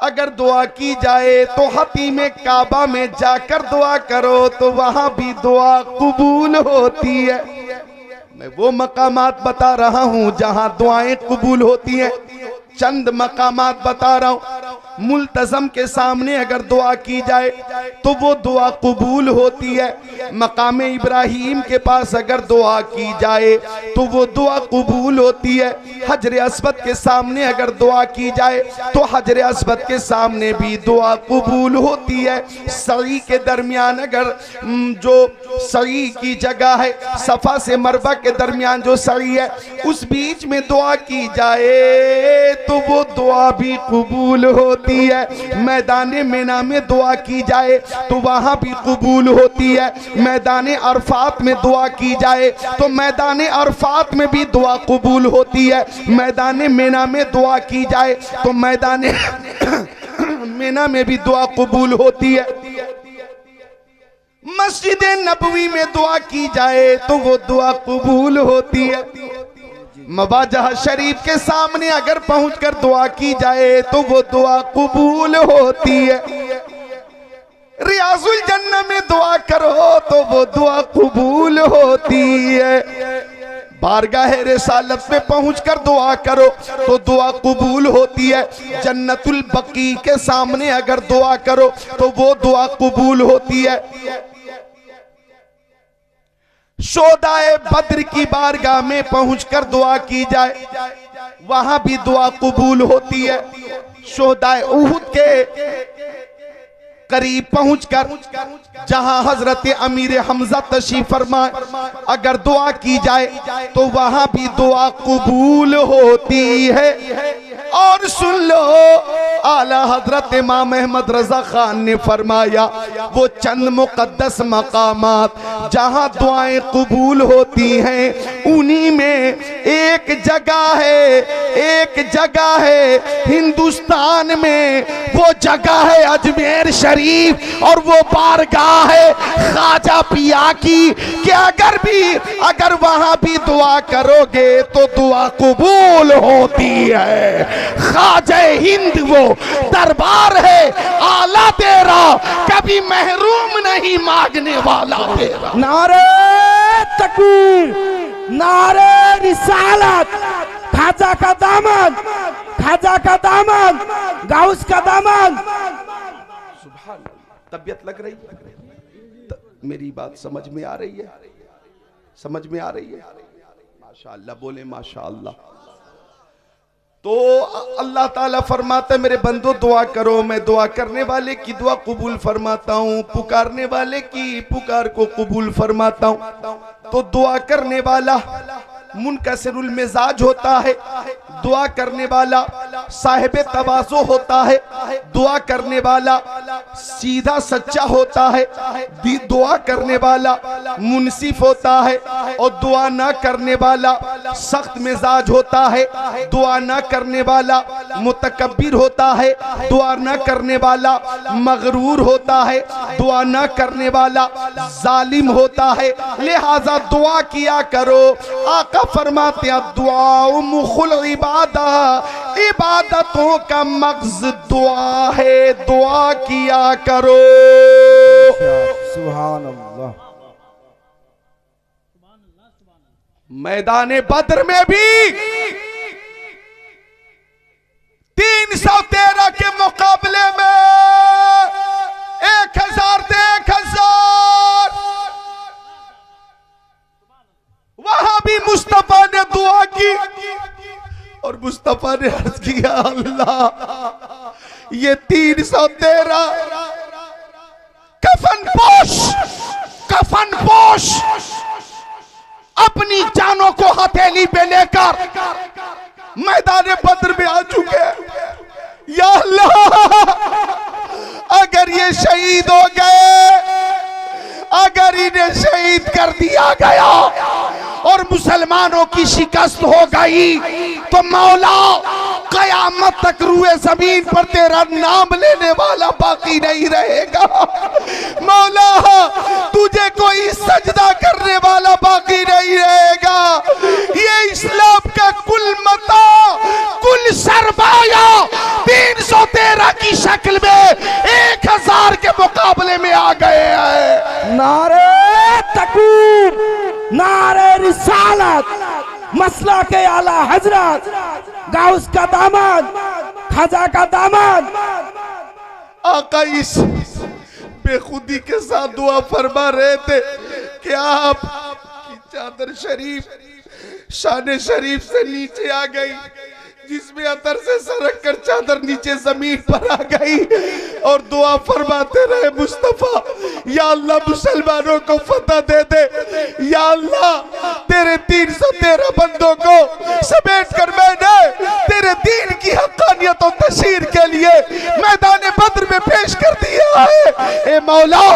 अगर दुआ की जाए तो हतीमे काबा में जाकर दुआ करो तो वहां भी दुआ कबूल होती है। मैं वो मकामात बता रहा हूं जहां दुआएं कबूल होती हैं, चंद मकामात बता रहा हूं। मुल्तज़म के सामने अगर दुआ की जाए तो वो दुआ कबूल होती है। मकाम इब्राहीम के पास अगर दुआ की जाए तो वो दुआ कबूल होती है। हजर अस्वद के सामने अगर दुआ की जाए तो हजर अस्वद के सामने भी दुआ कबूल होती है। सई के दरमियान अगर जो सई की जगह है, सफा से मरवा के दरमियान जो सई है, उस बीच में दुआ की जाए तो वो दुआ भी कबूल होती है। मैदान मिना में दुआ की जाए तो वहां भी कबूल होती है। मैदान अरफात में दुआ की जाए तो मैदान अरफात में भी दुआ कबूल होती है। मैदान मिना में दुआ की जाए तो मैदान मिना में भी दुआ कबूल होती है। मस्जिद नबवी में दुआ की जाए तो वो दुआ कबूल होती है। मवाजह शरीफ के सामने अगर पहुंचकर दुआ की जाए तो वो दुआ कबूल होती है। रियाजुल जन्नह में दुआ करो तो वो दुआ कबूल होती है। बारगाह रिसालत में पहुंचकर दुआ करो तो दुआ कबूल होती है। जन्नतुल बकी के सामने अगर दुआ करो तो वो दुआ कबूल होती है। शोदाए बद्र की बारगाह में पहुंचकर दुआ की जाए, वहां भी दुआ कबूल होती है। शोदाए उहुद के करीब पहुंचकर जहां हजरत अमीर हमजा तशरीफ फरमाए अगर दुआ की जाए तो वहां भी दुआ कबूल होती है। और सुन लो, आला हजरत इमाम अहमद रजा खान ने फरमाया वो चंद मुकद्दस मकामात जहां दुआएं कबूल होती हैं उन्हीं में एक जगह है हिंदुस्तान में, वो जगह है अजमेर शरीफ और वो बारगाह है ख्वाजा पिया की कि अगर वहां भी दुआ करोगे तो दुआ कबूल होती है। ख्वाजा हिंद वो दरबार है आला तेरा, कभी महरूम नहीं मांगने वाला तेरा। नारे तकबीर, नारे रिसालत, खाजा का दामन, खाजा का दामन, गाउस का दामन। सुभान अल्लाह। तबीयत लग रही है? मेरी बात समझ में आ रही है? समझ में आ रही है? माशाअल्लाह, बोले माशाअल्लाह। तो अल्लाह ताला फरमाता है मेरे बंदो दुआ करो, मैं दुआ करने वाले की दुआ कबूल फरमाता हूँ, पुकारने वाले की पुकार को कबूल फरमाता हूँ। तो दुआ करने वाला मुनकसिरुल मिजाज होता है, दुआ करने वाला साहिब तवाज़ो होता है, दुआ करने वाला सीधा सच्चा होता है, दुआ करने वाला मुनसिफ होता है और दुआ ना करने वाला सख्त मिजाज होता है, दुआ ना करने वाला मुतकब्बिर होता है, दुआ ना करने वाला मगरूर होता है, दुआ ना करने वाला जालिम होता है। लिहाजा दुआ किया करो। आका फरमाते हैं दुआ मुखुल इबादा, इबादतों का मग़ज़ दुआ है, दुआ किया करो। सुभान अल्लाह। मैदाने बद्र में भी 313 के मुकाबले में 1000 से 1000 वहां भी मुस्तफा ने दुआ की और मुस्तफा ने अर्ज किया अल्लाह ये 313 कफन पोश अपनी जानों को हथेली पे लेकर मैदान बद्र में आ चुके। या अल्लाह अगर ये शहीद हो गए, अगर इन्हें शहीद कर दिया गया और मुसलमानों की शिकस्त हो गई तो मौला कयामत तक रुए जमीन पर तेरा नाम लेने वाला बाकी नहीं रहेगा। मौला तुझे कोई सजदा करने वाला बाकी नहीं रहेगा। ये इस्लाम का कुल मता, कुल सरमाया 313 की शक्ल में 1000 के मुकाबले में आ गए हैं। नारे तकबीर, नारे रिसालत, मसला के आला हजरत, गाउस का दामन, खाजा का दामन। आका इस बेखुदी के साथ दुआ फरमा रहे थे कि आपकी चादर शरीफ शान शरीफ से नीचे आ गई, जिसमें अतर से सरक कर चादर नीचे जमीन पर आ गई और दुआ फरमाते रहे मुस्तफा या अल्लाह मुसलमानों को फतह दे दे, या अल्लाह तेरे 313 बंदों को समेट कर मैंने तेरे दीन की हक़ानियत और तशहीर के लिए मैदान बद्र में पेश कर दिया है। ए मौला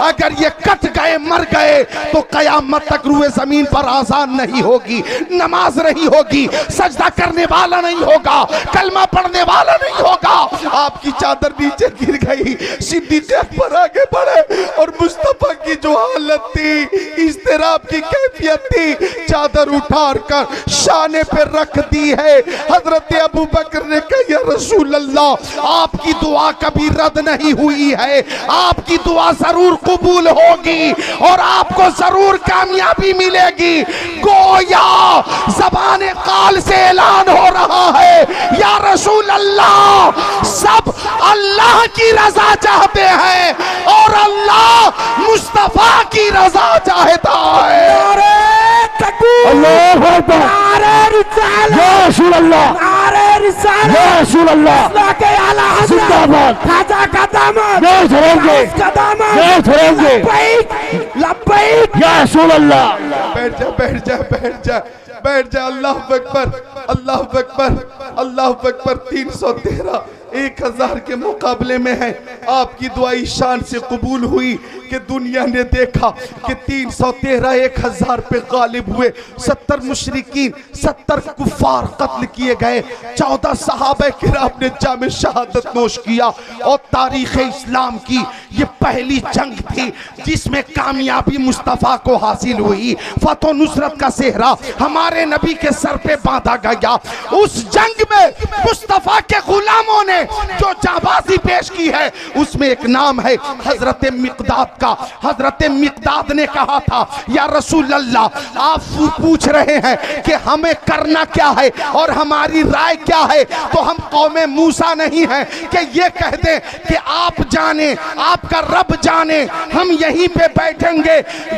अगर ये कट गए मर गए तो कयामत तक रूए जमीन पर आजान नहीं होगी, नमाज नहीं होगी, सजदा करने वाला नहीं होगा, कलमा पढ़ने वाला नहीं होगा। आपकी चादर नीचे गिर गई, सिद्दीक़ अकबर आगे बढ़े और मुस्तफा की जो हालत थी, इस्तिराब की कैफियत थी, चादर उठार कर शाने पे रख दी है। हजरत अबू बकर ने कहा या रसूल अल्लाह, आपकी दुआ कभी रद्द नहीं हुई है, आपकी दुआ जरूर कबूल होगी और आपको जरूर कामयाबी मिलेगी। गोया ज़बाने काल से ऐलान हो रहा है या रसूल अल्लाह, सब अल्लाह की रजा चाहते हैं और अल्लाह मुस्तफा की रजा चाहता है। अल्लाहू अकबर, या रसूल अल्लाह, या रसूल अल्लाह, जिंदाबाद, खाजा का दामन, नहीं धरेंगे, नहीं धरेंगे, लब्बैक या रसूल अल्लाह। बैठ जा, बैठ जा, बैठ जा, बैठ जा। अल्लाह अकबर, अल्लाह अकबर, अल्लाह अकबर। 313 1000 के मुकाबले में है। आपकी दुआ इस शान से कबूल हुई कि दुनिया ने देखा कि 313 1000 पे गालिब हुए। 70 मुशरिकीन, 70 कुफार कत्ल किए गए, 14 सहाबा किराम ने जाम शहादत नोश किया। और तारीख इस्लाम की ये पहली जंग थी जिसमें कामयाबी मुस्तफ़ा को हासिल हुई। फतह नुसरत का सेहरा हमारे नबी के सर पे बांधा गया। उस जंग में मुस्तफ़ा के गुलामों ने जो जाबाजी पेश की है उसमें एक नाम है हजरत मिक़दाद का। हजरत मिक़दाद ने कहा था या रसूल अल्लाह, आप पूछ रहे हैं कि हमें करना क्या है और हमारी राय क्या है, तो हम कौमे मूसा नहीं है कि ये कह दें कि आप जाने, आपका रब जाने, हम यहीं पे बैठेंगे।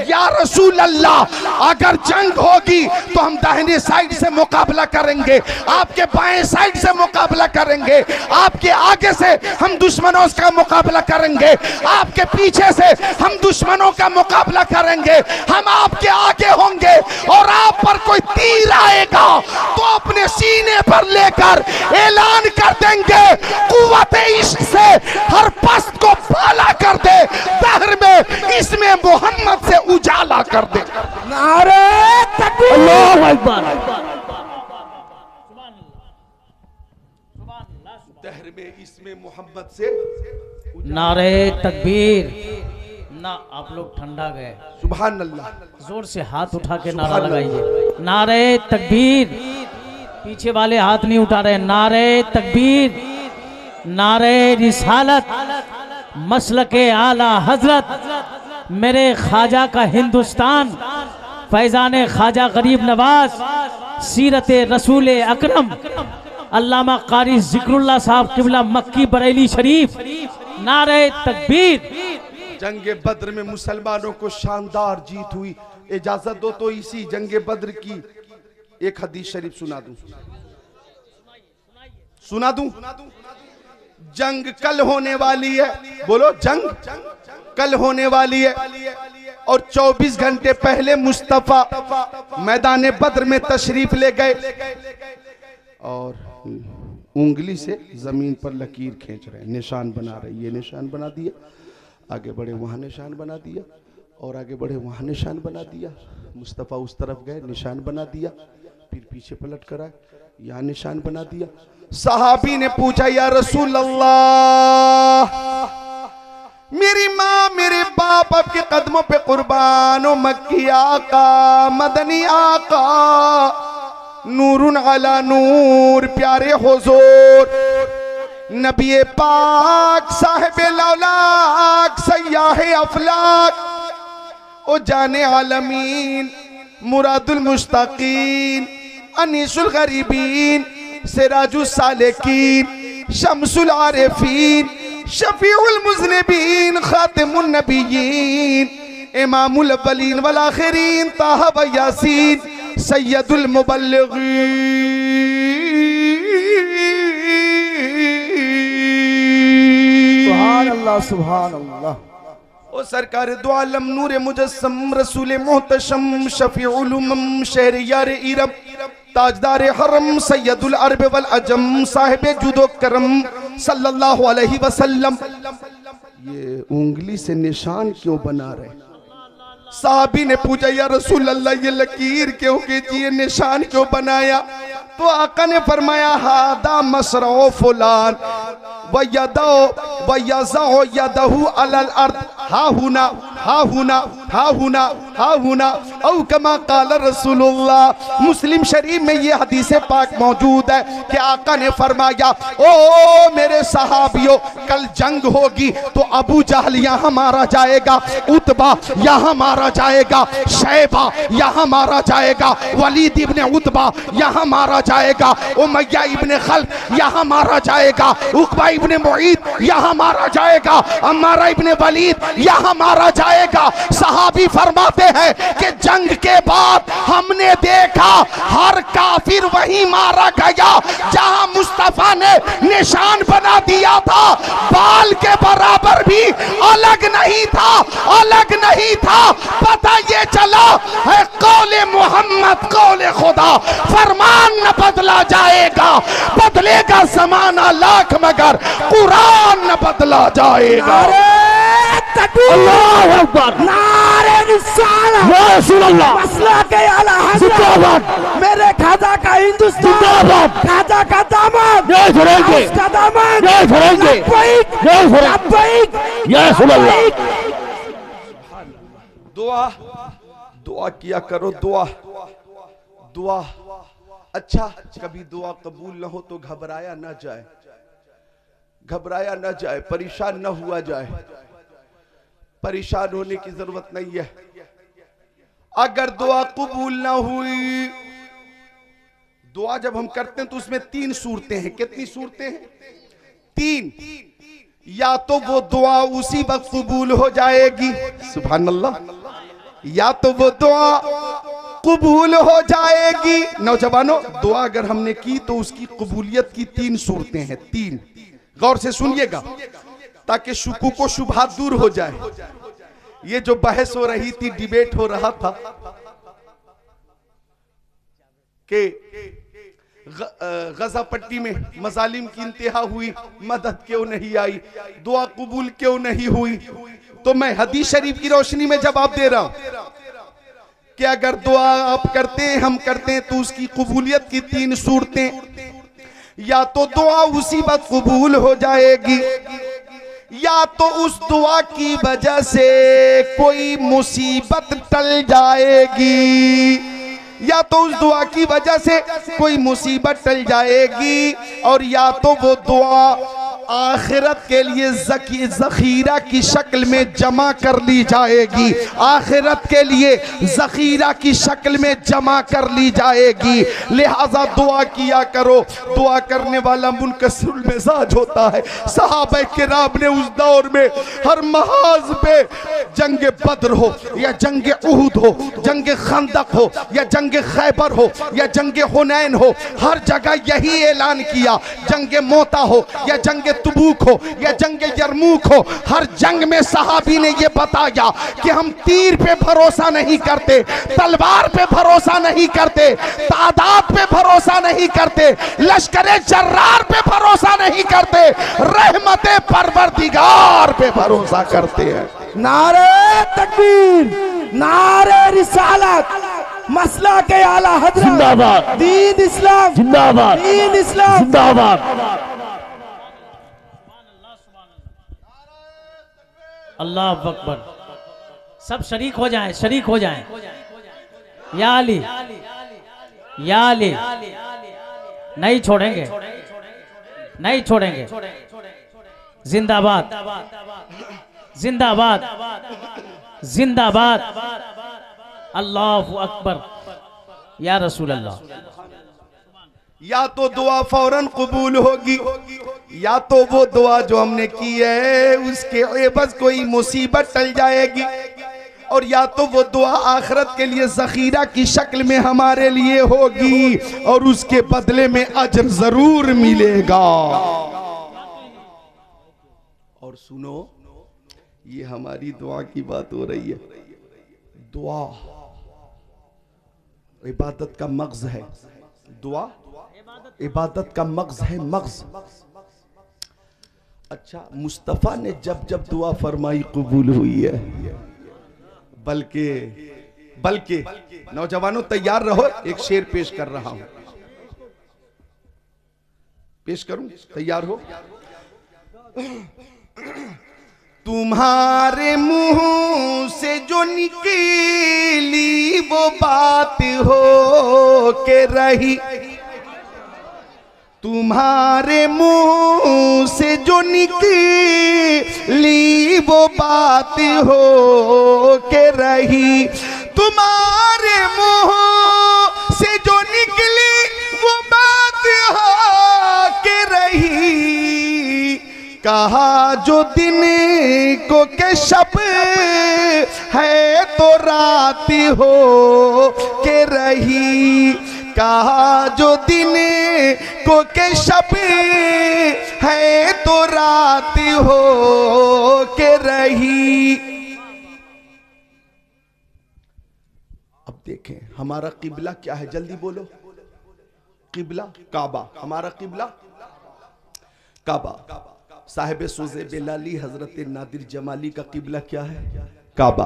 या रसूल अल्लाह, अगर जंग होगी तो हम दाहिने साइड से मुकाबला करेंगे, आपके बाएं साइड से मुकाबला करेंगे, आपके आगे से हम दुश्मनों का मुकाबला करेंगे, आपके पीछे से हम दुश्मनों का मुकाबला करेंगे। हम आपके आगे होंगे और आप पर कोई तीर आएगा तो अपने सीने पर लेकर ऐलान कर देंगे, कुव्वते इश्क से हर पस्त को पाला कर दे, दहर में इसमें मोहम्मद से उजाला कर दे। नारे तकबीर, अल्लाहू अकबर, दहर में इसमें मोहम्मद से नारे तकबीर। ना आप लोग ठंडा गए, सुभान अल्लाह, जोर से हाथ उठा के नारा लगाइए, नारे तकबीर। पीछे वाले हाथ नहीं उठा रहे। नारे तकबीर, नारे रिसालत, मसलके आला हजरत, मेरे ख्वाजा का हिंदुस्तान, फैजान ख्वाजा गरीब नवाज, सीरत रसूल अकरम, अल्लामा कारी जिक्रुल्लाह साहब किबला मक्की बरेली शरीफ। नारे तकबीर। जंगे बद्र में मुसलमानों को शानदार जीत हुई। इजाजत दो तो इसी जंगे बद्र की एक हदीस शरीफ सुना दूं, सुना दूं। जंग कल होने वाली है, बोलो जंग कल होने वाली है। और 24 घंटे पहले मुस्तफा मैदान बद्र में तशरीफ ले गए और उंगली से जमीन पर लकीर खींच रहे, निशान बना रहे। ये निशान बना दिया, आगे बढ़े वहां निशान बना दिया, और आगे बढ़े वहां निशान बना दिया। मुस्तफ़ा उस तरफ गए, निशान बना दिया, फिर पीछे पलट कर आए, यहाँ निशान बना दिया। सहाबी ने पूछा या रसूल अल्लाह, मेरी माँ मेरे बाप आपके कदमों पे कुर्बान हो, मक्की आका, मदनी आका, नूरुन अला नूर, प्यारे हुजूर नबी पाक साहिब लौलाक सयाह अफलाक, ओ जाने आलमीन, मुरादुल मुश्ताकीन, अनीसुल गरीबीन, सिराजुल सालिकीन, शम्सुल आरिफीन, शफीउल मुज़निबीन, खातिमुन नबिय्यीन, इमामुल अव्वलीन वल आखिरीन, ताहा व यासीन, सैयदुल मुबल्लिगीन। सुभान अल्लाह, सुभान अल्लाह। ओ सरकार दो आलम, नूर मुजस्सम, रसूल मोहतशम, शफीउल उम्म, शहरियार इरम, ताजदार हरम, सैयदुल अरब वल अजम, साहिब जुदो करम, सल्लल्लाहु अलैहि वसल्लम। ये उंगली से निशान क्यों बना रहे? साहबी ने पूछा या रसूल अल्लाह ये लकीर क्यों कीजिए, ये निशान क्यों बनाया? तो आका ने फरमाया हादा मसरो फुलान व यज़अ यदहु अलल अर्द हा हुना हा हुना हा हुना हा हुना औ कमा काल रसूलुल्लाह। मुस्लिम शरीफ में ये हदीस पाक मौजूद है कि आका ने फरमाया ओ मेरे सहाबियों, कल जंग होगी तो अबू जहल यहाँ मारा जाएगा, उतबा यहाँ मारा जाएगा, शैबा यहाँ मारा जाएगा, वलीद इब्ने उतबा यहाँ मारा जाएगा, उमय्या इब्ने खल्फ यहाँ मारा जाएगा, उकबा इब्ने मुईद यहाँ मारा जाएगा, अम्मारा इब्ने वलीद यहाँ मारा जाएगा। सहाबी फरमाते हैं कि जंग के बाद हमने देखा हर काफिर वहीं मारा गया जहां मुस्तफा ने निशान बना दिया था, बाल के बराबर भी अलग नहीं था, अलग नहीं था। पता ये चला है कौले मोहम्मद कौले खुदा, फरमान न बदला जाएगा, बदलेगा ज़माना लाख मगर कुरान न बदला जाएगा। अल्लाह अकबर, नारे रिसालत, या रसूल अल्लाह, मसला के आला हज़रत, मेरे खाजा का हिंदुस्तान, खाजा का दामन, ये छोड़ेंगे, उसका दामन, ये छोड़ेंगे, लब्बैक, या रसूल अल्लाह। दुआ दुआ किया करो, दुआ दुआ। अच्छा, कभी दुआ कबूल न हो तो घबराया न जाए, घबराया न जाए, परेशान न हुआ जाए, परेशान होने की जरूरत नहीं है। अगर दुआ कबूल ना हुई, दुआ जब हम करते हैं तो उसमें 3 सूरतें हैं। कितनी सूरतें हैं? 3। या तो वो दुआ उसी वक्त कबूल हो जाएगी, सुभान अल्लाह, या तो वो दुआ कबूल हो जाएगी। नौजवानों, दुआ अगर हमने की तो उसकी कबूलियत की 3 सूरतें हैं। 3, गौर से सुनिएगा ताकि शुकू को शुबहात दूर हो जाए। ये जो बहस हो रही थी, डिबेट हो रहा था कि गजा पट्टी में मजालिम की इंतहा हुई, मदद क्यों नहीं आई, दुआ कबूल क्यों नहीं हुई, तो मैं हदीस शरीफ की रोशनी में जवाब दे रहा हूं कि अगर दुआ आप करते हैं, हम करते हैं, तो उसकी कबूलियत की 3 सूरतें, या तो दुआ उसी वक्त कबूल हो जाएगी, या तो उस दुआ की वजह से कोई मुसीबत टल जाएगी, या तो उस दुआ की वजह से कोई मुसीबत टल जाएगी, और या तो वो दुआ आखिरत के लिए ज़ख़ीरा की शक्ल में जमा कर ली जाएगी, आखिरत के लिए ज़ख़ीरा की शक्ल में जमा कर ली जाएगी। लिहाजा दुआ किया करो। दुआ करने वाला मुनकसिरुल मिजाज होता है। सहाबा किराम ने उस दौर में हर महाज पे जंग बद्र हो या जंग उहुद हो, जंग खंदक हो या जंग खैबर हो या जंग हुनैन हो, हर जगह यही ऐलान किया, जंग मोता हो या जंग तबूक हो या जंग यरमूक हो, हर जंग में सहाबी ने यह बताया कि हम तीर पे भरोसा नहीं करते, तलवार पे भरोसा नहीं करते, तादाद पे भरोसा नहीं करते, लश्करे जर्रार पे भरोसा नहीं करते, रहमते परवरदिगार पे भरोसा करते हैं। नारे तकबीर, नारे रिसालत, मसला के आला हज़रत जिंदाबाद, दीन इस्लाम जिंदाबाद, दीन इस्लाम जिंदाबाद। अल्लाह अकबर। सब शरीक हो जाएं, शरीक हो जाएं। या अली, या अली, नहीं छोड़ेंगे, नहीं छोड़ेंगे। जिंदाबाद, जिंदाबाद, जिंदाबाद। अल्लाह अकबर। या रसूल अल्लाह। या तो दुआ फौरन कबूल होगी, या तो वो दुआ जो हमने की है उसके एवज कोई मुसीबत टल जाएगी, और या तो वो दुआ आखिरत के लिए ज़ख़ीरा की शक्ल में हमारे लिए होगी और उसके बदले में अजर जरूर मिलेगा। और सुनो, ये हमारी दुआ की बात हो रही है। दुआ इबादत का मग़ज़ है, दुआ इबादत का मग़ज़ है, मग़ज़। अच्छा, मुस्तफ़ा ने जब जब दुआ फरमाई कबूल हुई है, बल्कि नौजवानों तैयार रहो, एक शेर पेश कर रहा हूं, पेश करूं, तैयार हो। तुम्हारे मुंह से जो निकली वो बात हो के रही, तुम्हारे मुंह से जो निकली वो बात हो के रही, तुम्हारे मुंह से जो निकली वो बात हो के रही, कहा जो दिन को के शब है तो रात हो के रही, कहा जो दिन को के शब है तो रात हो के रही। अब देखें हमारा किबला क्या है, जल्दी बोलो। किबला काबा, हमारा किबला काबा। साहिब सोज़े बेलाली हजरत नादिर जमाली का किबला क्या है? काबा।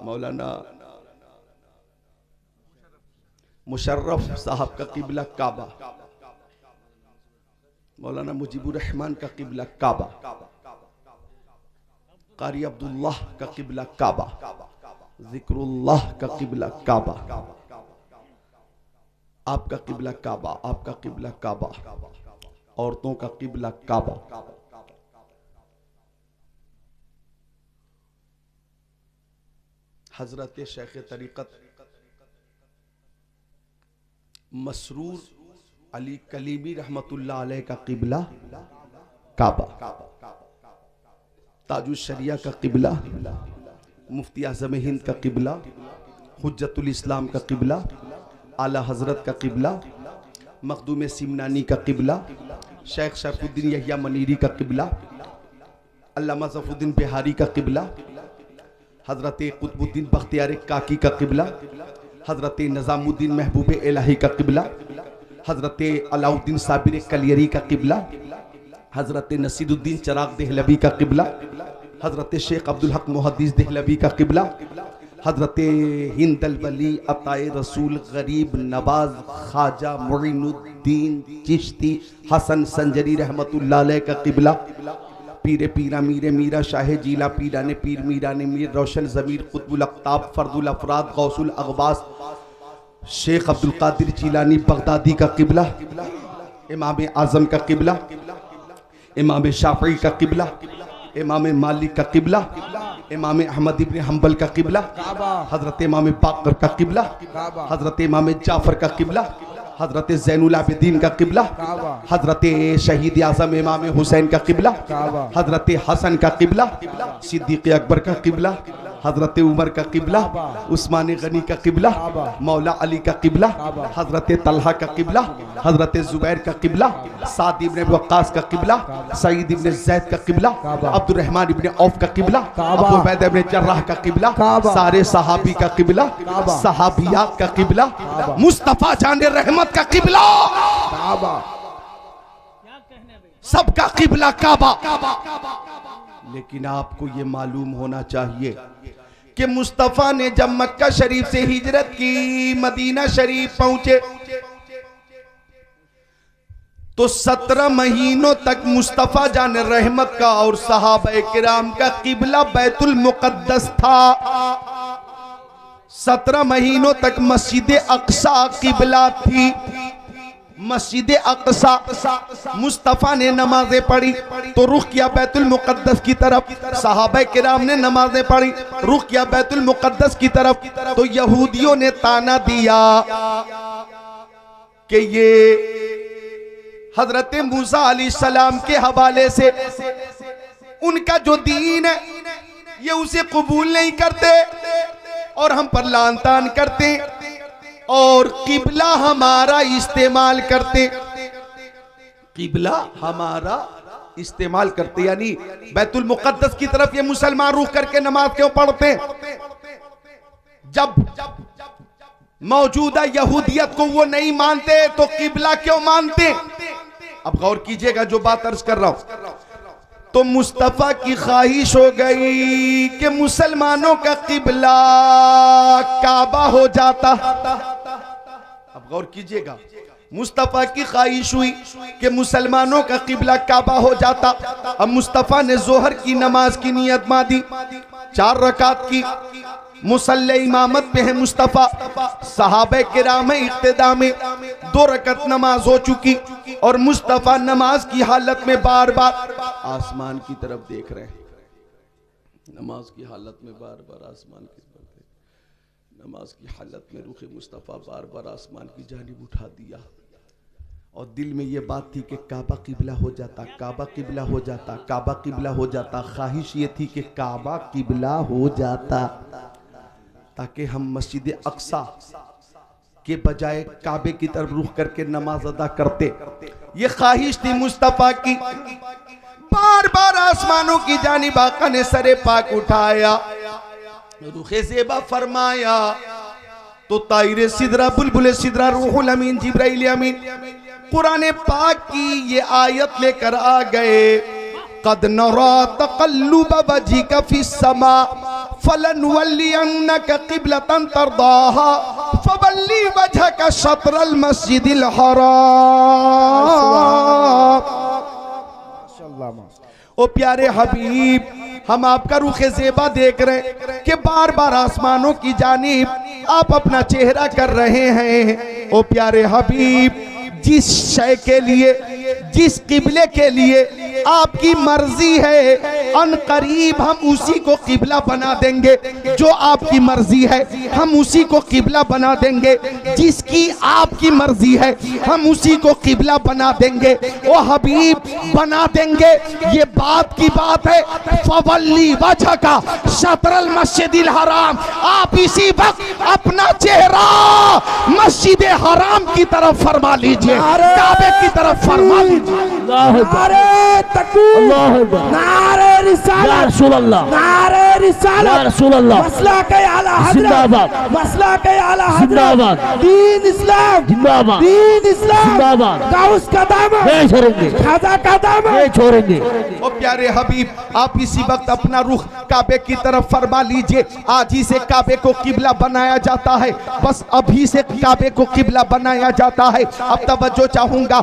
मौलाना मुशर्रफ साहब का किबला काबा, मौलाना मुजीबुर रहमान का किबला काबा, कारी अब्दुल्लाह का किबला काबा, जिक्रुल्लाह का किबला काबा। आपका किबला काबा, आपका किबला काबा, औरतों का किबला काबा। हजरत शेख तरीक़त मसरूर अली कलीमी रहमतुल्लाह अलैह का किबला काबा, ताजुश शरिया का किबला, मुफ्ती आज़म हिंद का किबला, हुज्जतुल इस्लाम का किबला, आला हजरत का किबला, मखदूम सिमनानी का किबला, शेख शरफुद्दीन यहिया मनीरी का किबला, अल्लामा ज़फ़रुद्दीन बिहारी का किबला, हजरत कुतुबुद्दीन बख्तियार काकी का किबला, हजरत निज़ामुद्दीन महबूब इलाही का किबला, हजरत अलाउद्दीन साबिर कलियरी का किबला, हजरत नसीरुद्दीन चराग देहलवी का किबला, हजरत शेख अब्दुल हक मुहद्दिस देहलवी का किबला, हजरत हिंद अल वली अताए रसूल गरीब नवाज ख्वाजा मुइनुद्दीन चिश्ती हसन संजरी रहमतुल्लाह अलैह का किबला, पीरे पीरा मीरे मीरा शाह जीला पीरा ने पीर मीरा ने मीर रोशन ज़मीर कुतुबुल अक़ताब फर्दुल अफराद गौसुल अग़बास शेख अब्दुल कादिर जीलानी बगदादी का किबला, इमाम आज़म का किबला, इमाम शाफ़ी का किबला, इमाम मालिक का किबला, इमाम अहमद इब्न हम्बल का किबला, हज़रत इमाम बाक़र का किबला, हज़रत इमाम जाफ़र का किबला, हजरत ज़ैनुल आबिदीन का किबला, हजरत शहीद आज़म इमाम हुसैन का किबला, हजरत हसन का किबला, सिद्दीक़ अकबर का किबला, हजरत उमर का किबला, उस्मान गनी का किबला, मौला अली का किबला, हजरत तलहा का किबला, हजरत जुबैर का किबला, साद इब्न वक्कास का किबला, सईद इब्न ज़ैद का किबला, अब्दुर्रहमान इब्न औफ का किबला, अबू उबैदा इब्न जर्राह का किबला, सारे सहाबी का किबला, सहाबियात का किबला, मुस्तफा जान रहमत का किबला, सबका किबला काबा। लेकिन आपको ये मालूम होना चाहिए कि मुस्तफा ने जब मक्का शरीफ से हिजरत की, मदीना शरीफ पहुंचे तो 17 महीनों तक मुस्तफा जान रहमत का और सहाबा किराम का किबला बैतुल मुक़द्दस था। 17 महीनों तक मस्जिद अक्सा किबला थी। मस्जिद अक्सा मुस्तफा ने नमाजें पढ़ी तो रुख किया बैतुल मुक़द्दस की तरफ, सहाबा किराम ने नमाजें पढ़ी रुख किया बैतुल मुक़द्दस की तरफ। तो यहूदियों ने ताना दिया कि ये हजरत मूसा अलैहिस्सलाम के हवाले से उनका जो दीन है ये उसे कबूल नहीं करते और हम पर लान तान करते और किबला हमारा इस्तेमाल करते, किबला हमारा इस्तेमाल करते, यानी बैतुल मुक़द्दस की तरफ ये मुसलमान रुख करके नमाज क्यों पढ़ते? जब मौजूदा यहूदियत को वो नहीं मानते तो किबला क्यों मानते? अब गौर कीजिएगा जो बात अर्ज कर रहा हूं। तो मुस्तफ़ा की ख्वाहिश हो गई कि मुसलमानों का किबला काबा हो जाता। अब गौर कीजिएगा, मुस्तफ़ा की ख्वाहिश हुई कि मुसलमानों का किबला काबा हो जाता। अब मुस्तफ़ा ने जोहर की नमाज की नियत बांधी, 4 रकात की। मुसल्ले इमामत पे है मुस्तफ़ा, सहाबे किराम इक्तिदा में 2 रकत नमाज हो चुकी और मुस्तफ़ा नमाज की हालत में बार बार आसमान की तरफ देख रहे हैं। नमाज की हालत में बार बार आसमान की तरफ देख, नमाज की हालत में रुख मुस्तफ़ा बार बार आसमान की जानिब उठा दिया और दिल में ये बात थी कि काबा किबला हो जाता, काबा किबला हो जाता, काबा किबला हो जाता। ख्वाहिश ये थी कि काबा किबला हो जाता ताकि हम मस्जिद अक्सा के बजाय काबे की तरफ रुख करके नमाज अदा करते। ये ख्वाहिश थी मुस्तफ़ा की। बार बार आसमानों की जानिब आका ने सरे पाक उठाया, रुखे ज़ेबा फरमाया तो ताइरे सिदरा बुलबुले सिदरा रूहुल अमीन जिब्राइल अमीन कुरान पाक की ये आयत लेकर आ गए। कद नरा तक़ल्लुब वजहिका फिस्समा फलनुवल्लियन्नका क़िब्लतन तर्दाहा फवल्ली वजहका शत्रल मस्जिदिल हराम। ओ प्यारे हबीब, हम आपका रुखे ज़ेबा देख रहे हैं कि बार बार आसमानों की जानिब आप अपना चेहरा कर रहे हैं। ओ प्यारे हबीब, जिस शय के लिए, जिस किबले के लिए आपकी मर्जी है, अन करीब हम उसी को किबला बना देंगे। जो आपकी मर्जी है हम उसी को किबला बना देंगे, जिसकी आपकी मर्जी है हम उसी को किबला बना देंगे। ओ हबीब, बना देंगे ये बात की बात है। फवल्ली वजह का शत्रल मस्जिदिल हराम, आप इसी वक्त अपना चेहरा मस्जिद हराम की तरफ फरमा लीजिए, काबे की तरफ फरमा लीजिए। नारे तकबीर, नारे रिसालत, या रसूल अल्लाह, नारे रिसालत, या रसूल अल्लाह, मसला के आला हज़रत, मसला के आला हज़रत, दीन इस्लाम जिंदाबाद, दीन इस्लाम जिंदाबाद, गाउस का दामन नहीं छोड़ेंगे, खाजा का दामन नहीं छोड़ेंगे। ओ प्यारे हबीब, आप इसी वक्त अपना रुख काबे की तरफ फरमा लीजिए। आज ही से काबे को किबला बनाया जाता है, बस अभी से काबे को किबला बनाया जाता है। अब तवज्जो चाहूंगा,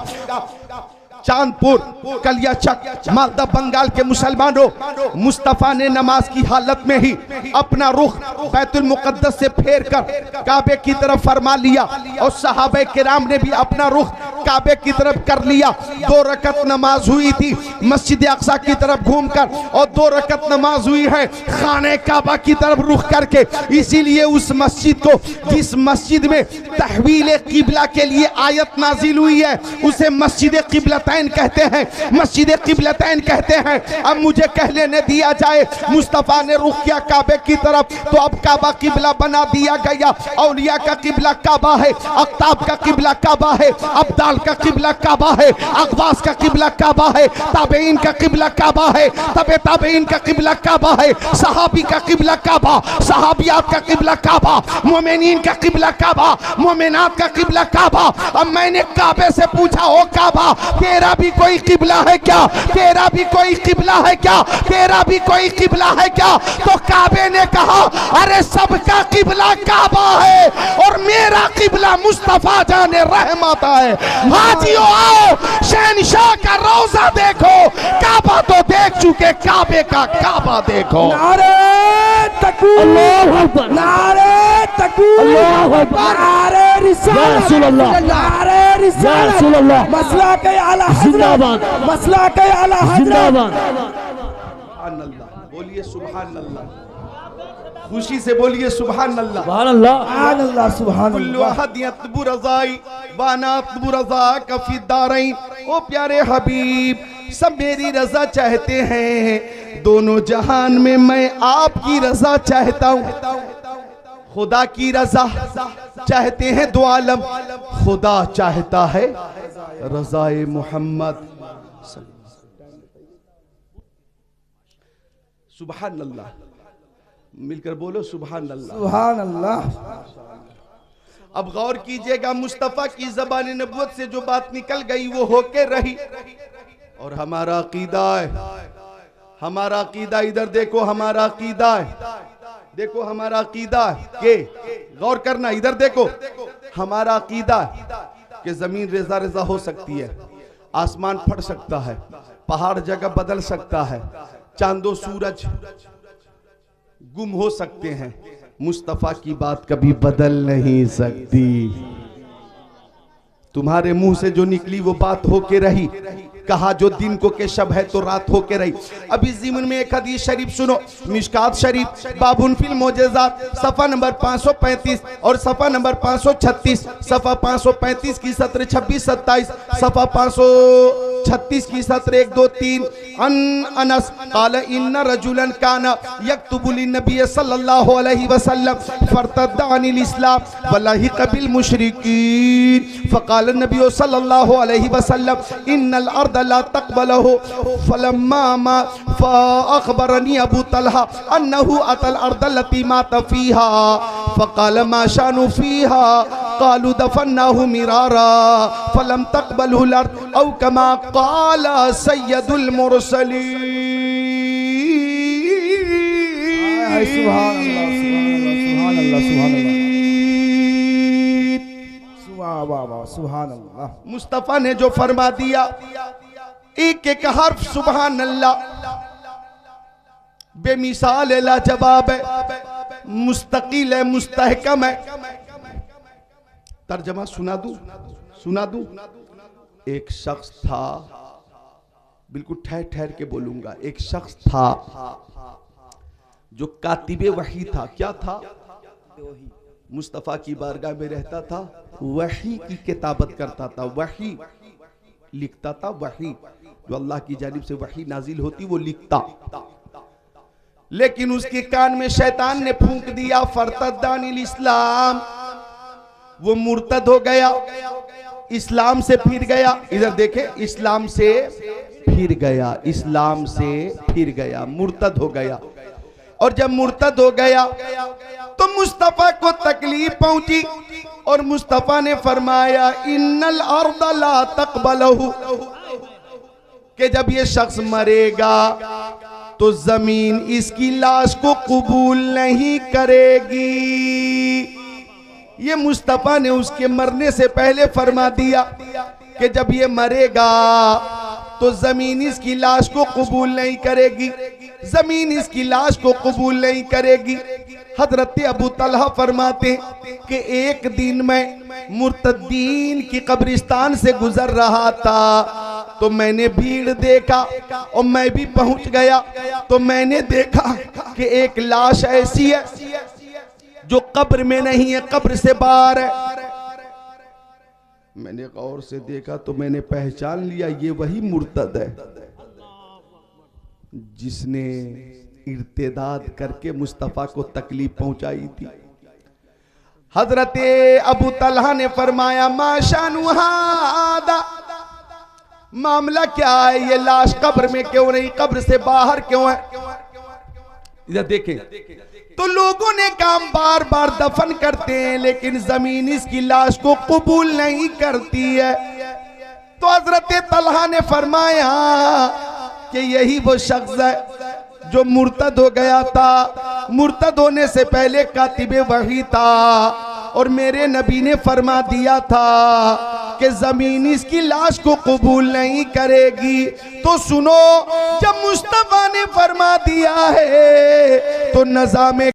चांदपुर, कलियाचक, मालदा बंगाल के मुसलमानों, मुस्तफ़ा ने नमाज की हालत में ही अपना रुख बैतुल मुक़द्दस से फेर कर काबे की तरफ फरमा लिया और सहाबे किराम ने भी अपना रुख काबे की तरफ कर लिया। 2 रकत नमाज हुई थी मस्जिद अक्सा की तरफ घूमकर और 2 रकत नमाज हुई है खाने काबा की तरफ रुख करके। इसीलिए उस मस्जिद को, जिस मस्जिद में तहवील किबला के लिए आयत नाजिल हुई है, उसे मस्जिद किबलतैन कहते हैं, मस्जिद किबलतैन कहते हैं। अब मुझे कह लेने दिया जाए, मुस्तफ़ा ने रुख किया काबे की तरफ तो अब काबा किबला बना दिया गया। औलिया का किबला काबा है, अख्ताब का किबला काबा है, अब्दाल का किबला काबा है, अगवास का किबला काबा है, ताबेइन का किबला काबा है, तबे ताबेइन का किबला काबा है, सहाबी का किबला काबा, सहाबियात का किबला काबा, मोमिनीन का किबला काबा, मोमिनात का किबला काबा। अब मैंने काबे से पूछा, ओ काबा, तेरा भी कोई किबला है क्या? तेरा भी कोई किबला है क्या? तेरा भी कोई किबला है क्या? तो काबे ने कहा, अरे सबका किबला काबा है और मेरा किबला मुस्तफा जाने रहमत है। हाजियों आओ, शहनशाह का रोजा देखो, काबा तो देख चुके, काबे का काबा देखो। नारे तकबीर, अल्लाहू अकबर, नारे तकबीर, अल्लाहू अकबर, नारे रिसालत, या रसूल अल्लाह, नारे रिसालत, या रसूल अल्लाह, मसला के आला जिंदाबाद, मसला के आला जिंदाबाद। सुभान अल्लाह, बोलिए सुभान अल्लाह, खुशी से बोलिए सुभान अल्लाह, सुभान अल्लाह, सुभान अल्लाह, सुभान कुल्लु अहद यतबु रज़ाई वाना अतबु रज़ाका फी दारैन। ओ प्यारे हबीब, सब मेरी रजा चाहते हैं, दोनों जहान में मैं आपकी रजा चाहता हूँ। खुदा की रजा चाहते हैं दो आलम, खुदा चाहता है रज़ाए मोहम्मद। सुभान अल्लाह, मिलकर बोलो सुभान अल्लाह, सुभान अल्लाह। अब गौर कीजिएगा, मुस्तफ़ा की ज़बान नबुव्वत से जो बात निकल गई वो होके रही। और हमारा अकीदा है हमारा अकीदा इधर देखो, हमारा अकीदा है, देखो हमारा अकीदा के गौर करना, इधर देखो, हमारा अकीदा कि जमीन रेजा रेजा हो सकती है, आसमान फट सकता है, पहाड़ जगह बदल सकता है, चांदो सूरज गुम हो सकते हैं, मुस्तफा की बात कभी बदल नहीं सकती। तुम्हारे मुंह से जो निकली वो बात होके रही, कहा जो दिन को के शब है तो रात होके रही। अभी ज़िमन में एक हदीस शरीफ सुनो, मिशकात शरीफ बाबुन फिल मोजेज़ात, सफ़ा नंबर 535 और सफ़ा नंबर 536, सफ़ा 535 की सत्र 26-27, सफ़ा 536 की सत्र 1-2-3। अनस क़ाल इन्ना रजुलन काना यक्तुबु लिन्नबी सल्लल्लाहु अलैहि वसल्लम फरतद्दा अनिल इस्लाम वलहिक़ बिल मुशरिकीन फ़क़ाल नबी सल्लल्लाहु अलैहि वसल्लम इन्नल अर्द ला तक़बलहु फलम्मा मा फ़अख़बरनी अबू तलहा अन्नहु अतल अर्द लती मात फ़ीहा फ़क़ाल मा शानु फ़ीहा क़ालू दफ़न्नाहु मिरारा फलम तक़बलहु अर्द औ कमा क़ाल सय्यदुल मुरसलीन। सुभान अल्लाह, सुभान अल्लाह, सुभान अल्लाह। मुस्तफा ने जो फरमा दिया, एक एक हर्फ सुभान अल्लाह, बेमिसाल लाजवाब है, मुस्तकिल है, मुस्तहकम है। तर्जमा सुना दूं। एक शख्स था, बिल्कुल ठहर ठहर के बोलूंगा, एक शख्स था जो कातिबे वही था। क्या था? मुस्तफा की बारगाह में रहता था, वही की किताबत करता था, वही लिखता था, वही जो अल्लाह की जानिब से वही नाजिल होती वो लिखता। लेकिन उसके कान में शैतान ने फूंक दिया फरतद्दानिल इस्लाम, वो मुर्तद हो गया, इस्लाम से फिर गया। इधर देखे, इस्लाम से फिर गया, इस्लाम से फिर गया, मुर्तद हो गया। और जब मुर्तद हो गया तो मुस्तफा को तकलीफ पहुंची और मुस्तफा ने फरमाया इन्नल अर्द ला तक़बलहु, कि जब ये शख्स मरेगा तो जमीन इसकी लाश को कबूल नहीं करेगी। ये मुस्तफा ने उसके मरने से पहले फरमा दिया कि जब ये मरेगा तो जमीन इसकी लाश को कबूल नहीं करेगी, जमीन इसकी लाश को कबूल नहीं करेगी। हजरत अबू तलहा फरमाते कि एक दिन मैं मुर्तदीन की कब्रिस्तान से गुजर रहा था तो मैंने भीड़ देखा और मैं भी पहुंच गया तो मैंने देखा कि एक लाश ऐसी है जो कब्र में नहीं है, कब्र से बाहर है। मैंने गौर से देखा तो मैंने पहचान लिया ये वही मुर्तद है जिसने इर्तिदाद करके मुस्तफा को तकलीफ पहुंचाई थी। हजरत अबू तलहा ने फरमाया माशानु हादा, मामला क्या है, ये लाश कब्र में क्यों नहीं, कब्र से बाहर क्यों है? इधर देखें तो लोगों ने काम बार बार दफन करते हैं लेकिन जमीन इसकी लाश को कबूल नहीं करती है। तो हजरत तलहा ने फरमाया कि यही वो शख्स है जो मुर्तद हो गया था, मुर्तद होने से पहले कातिबे वही था और मेरे नबी ने फरमा दिया था कि जमीन इसकी लाश को कबूल नहीं करेगी। तो सुनो, जब मुस्तफा ने फरमा दिया है तो नज़ामे